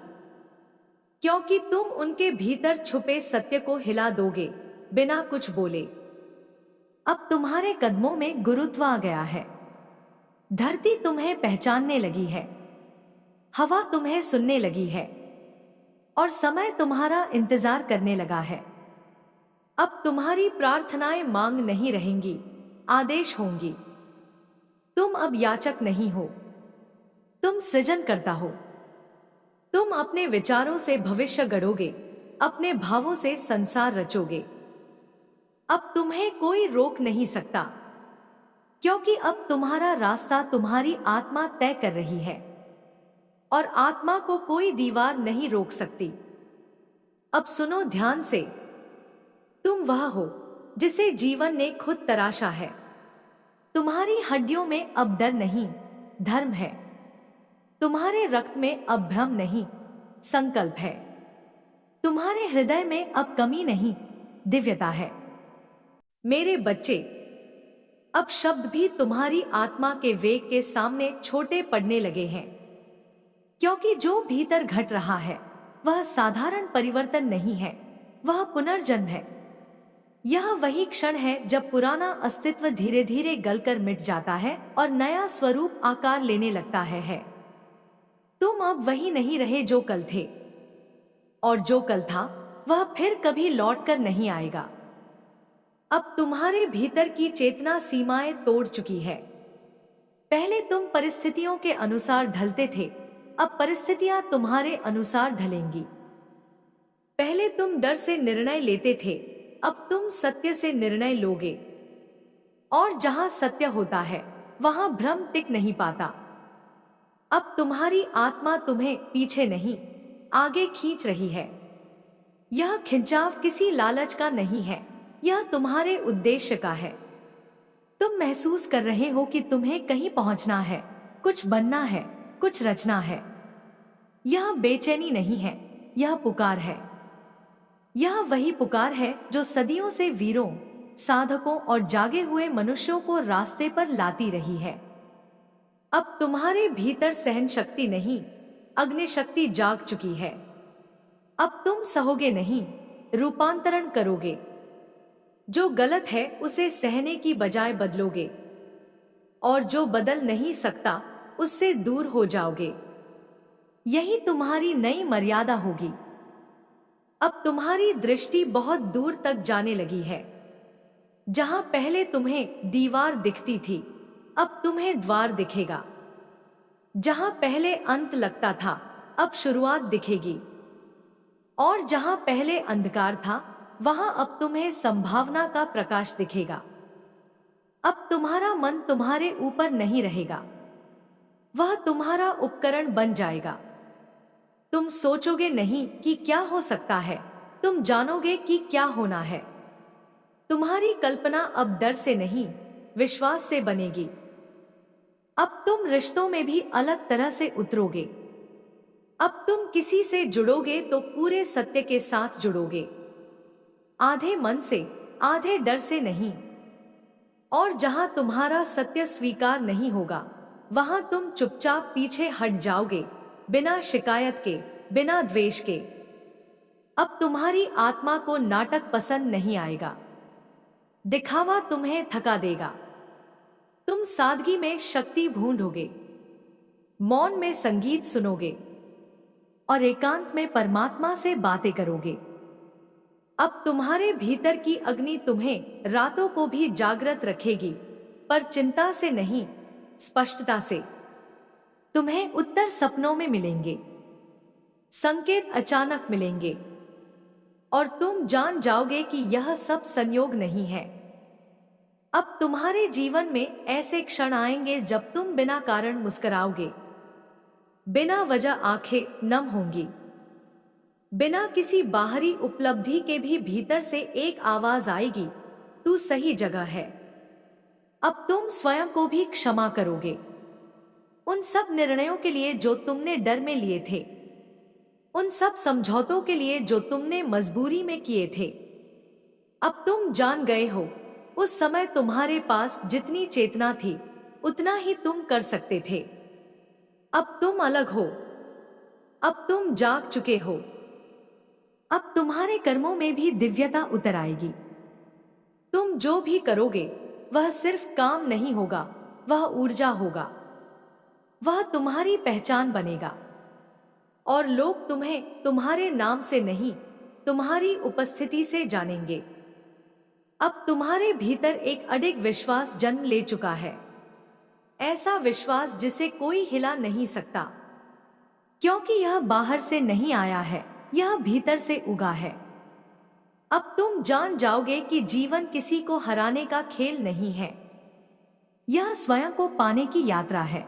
क्योंकि तुम उनके भीतर छुपे सत्य को हिला दोगे बिना कुछ बोले। अब तुम्हारे कदमों में गुरुत्व आ गया है। धरती तुम्हें पहचानने लगी है, हवा तुम्हें सुनने लगी है और समय तुम्हारा इंतजार करने लगा है। अब तुम्हारी प्रार्थनाएं मांग नहीं रहेंगी, आदेश होंगी। तुम अब याचक नहीं हो, तुम सृजन करता हो। तुम अपने विचारों से भविष्य गढ़ोगे, अपने भावों से संसार रचोगे। अब तुम्हें कोई रोक नहीं सकता, क्योंकि अब तुम्हारा रास्ता तुम्हारी आत्मा तय कर रही है और आत्मा को कोई दीवार नहीं रोक सकती। अब सुनो ध्यान से, तुम वह हो जिसे जीवन ने खुद तराशा है। तुम्हारी हड्डियों में अब डर नहीं, धर्म है। तुम्हारे रक्त में अब भ्रम नहीं, संकल्प है। तुम्हारे हृदय में अब कमी नहीं, दिव्यता है। मेरे बच्चे, अब शब्द भी तुम्हारी आत्मा के वेग के सामने छोटे पड़ने लगे हैं, क्योंकि जो भीतर घट रहा है वह साधारण परिवर्तन नहीं है, वह पुनर्जन्म है। यह वही क्षण है जब पुराना अस्तित्व धीरे धीरे गलकर मिट जाता है और नया स्वरूप आकार लेने लगता है। तुम अब वही नहीं रहे जो कल थे, और जो कल था वह फिर कभी लौटकर नहीं आएगा। अब तुम्हारे भीतर की चेतना सीमाएं तोड़ चुकी है। पहले तुम परिस्थितियों के अनुसार ढलते थे, अब परिस्थितियां तुम्हारे अनुसार ढलेंगी। पहले तुम डर से निर्णय लेते थे, अब तुम सत्य से निर्णय लोगे। और जहां सत्य होता है वहां भ्रम टिक नहीं पाता। अब तुम्हारी आत्मा तुम्हें पीछे नहीं, आगे खींच रही है। यह खिंचाव किसी लालच का नहीं है, यह तुम्हारे उद्देश्य का है। तुम महसूस कर रहे हो कि तुम्हें कहीं पहुंचना है, कुछ बनना है, कुछ रचना है। यह बेचैनी नहीं है, यह पुकार है। यह वही पुकार है जो सदियों से वीरों, साधकों और जागे हुए मनुष्यों को रास्ते पर लाती रही है। अब तुम्हारे भीतर सहन शक्ति नहीं, अग्नि शक्ति जाग चुकी है। अब तुम सहोगे नहीं, रूपांतरण करोगे। जो गलत है उसे सहने की बजाय बदलोगे, और जो बदल नहीं सकता उससे दूर हो जाओगे। यही तुम्हारी नई मर्यादा होगी। अब तुम्हारी दृष्टि बहुत दूर तक जाने लगी है। जहां पहले तुम्हें दीवार दिखती थी, अब तुम्हें द्वार दिखेगा। जहां पहले अंत लगता था, अब शुरुआत दिखेगी। और जहां पहले अंधकार था, वहां अब तुम्हें संभावना का प्रकाश दिखेगा। अब तुम्हारा मन तुम्हारे ऊपर नहीं रहेगा, वह तुम्हारा उपकरण बन जाएगा। तुम सोचोगे नहीं कि क्या हो सकता है, तुम जानोगे कि क्या होना है। तुम्हारी कल्पना अब डर से नहीं, विश्वास से बनेगी। अब तुम रिश्तों में भी अलग तरह से उतरोगे। अब तुम किसी से जुड़ोगे तो पूरे सत्य के साथ जुड़ोगे, आधे मन से, आधे डर से नहीं। और जहां तुम्हारा सत्य स्वीकार नहीं होगा, वहां तुम चुपचाप पीछे हट जाओगे, बिना शिकायत के, बिना द्वेष के। अब तुम्हारी आत्मा को नाटक पसंद नहीं आएगा, दिखावा तुम्हें थका देगा। तुम सादगी में शक्ति ढूंढोगे, मौन में संगीत सुनोगे, और एकांत में परमात्मा से बातें करोगे। अब तुम्हारे भीतर की अग्नि तुम्हें रातों को भी जागृत रखेगी, पर चिंता से नहीं, स्पष्टता से। तुम्हें उत्तर सपनों में मिलेंगे, संकेत अचानक मिलेंगे, और तुम जान जाओगे कि यह सब संयोग नहीं है। अब तुम्हारे जीवन में ऐसे क्षण आएंगे जब तुम बिना कारण मुस्कुराओगे, बिना वजह आंखें नम होंगी। बिना किसी बाहरी उपलब्धि के भी भीतर से एक आवाज आएगी, तू सही जगह है। अब तुम स्वयं को भी क्षमा करोगे, उन सब निर्णयों के लिए जो तुमने डर में लिए थे, उन सब समझौतों के लिए जो तुमने मजबूरी में किए थे। अब तुम जान गए हो, उस समय तुम्हारे पास जितनी चेतना थी उतना ही तुम कर सकते थे। अब तुम अलग हो, अब तुम जाग चुके हो। अब तुम्हारे कर्मों में भी दिव्यता उतर आएगी। तुम जो भी करोगे वह सिर्फ काम नहीं होगा, वह ऊर्जा होगा। वह तुम्हारी पहचान बनेगा, और लोग तुम्हें तुम्हारे नाम से नहीं, तुम्हारी उपस्थिति से जानेंगे। अब तुम्हारे भीतर एक अडिग विश्वास जन्म ले चुका है, ऐसा विश्वास जिसे कोई हिला नहीं सकता, क्योंकि यह बाहर से नहीं आया है, यह भीतर से उगा है। अब तुम जान जाओगे कि जीवन किसी को हराने का खेल नहीं है, यह स्वयं को पाने की यात्रा है।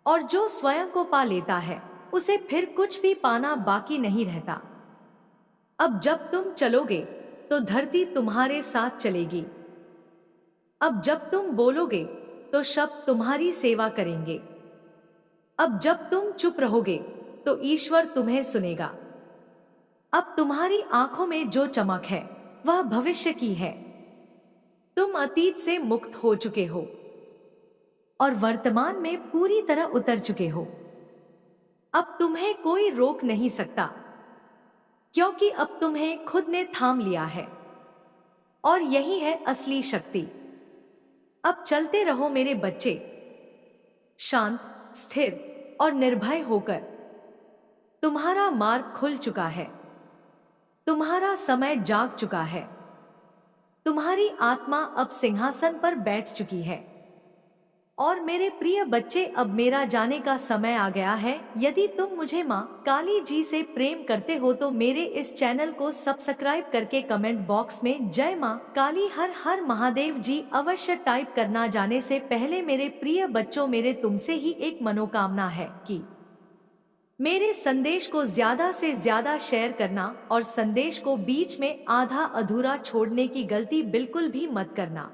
और जो स्वयं को पा लेता है उसे फिर कुछ भी पाना बाकी नहीं रहता। अब जब तुम चलोगे तो धरती तुम्हारे साथ चलेगी। अब जब तुम बोलोगे तो शब्द तुम्हारी सेवा करेंगे। अब जब तुम चुप रहोगे तो ईश्वर तुम्हें सुनेगा। अब तुम्हारी आंखों में जो चमक है वह भविष्य की है। तुम अतीत से मुक्त हो चुके हो और वर्तमान में पूरी तरह उतर चुके हो। अब तुम्हें कोई रोक नहीं सकता, क्योंकि अब तुम्हें खुद ने थाम लिया है। और यही है असली शक्ति। अब चलते रहो मेरे बच्चे, शांत, स्थिर और निर्भय होकर। तुम्हारा मार्ग खुल चुका है। तुम्हारा समय जाग चुका है। तुम्हारी आत्मा अब सिंहासन पर बैठ चुकी है। और मेरे प्रिय बच्चे, अब मेरा जाने का समय आ गया है। यदि तुम मुझे माँ काली जी से प्रेम करते हो तो मेरे इस चैनल को सब्सक्राइब करके कमेंट बॉक्स में जय माँ काली हर हर महादेव जी अवश्य टाइप करना। जाने से पहले मेरे प्रिय बच्चों, मेरे तुमसे ही एक मनोकामना है कि मेरे संदेश को ज्यादा से ज्यादा शेयर करना और संदेश को बीच में आधा अधूरा छोड़ने की गलती बिल्कुल भी मत करना।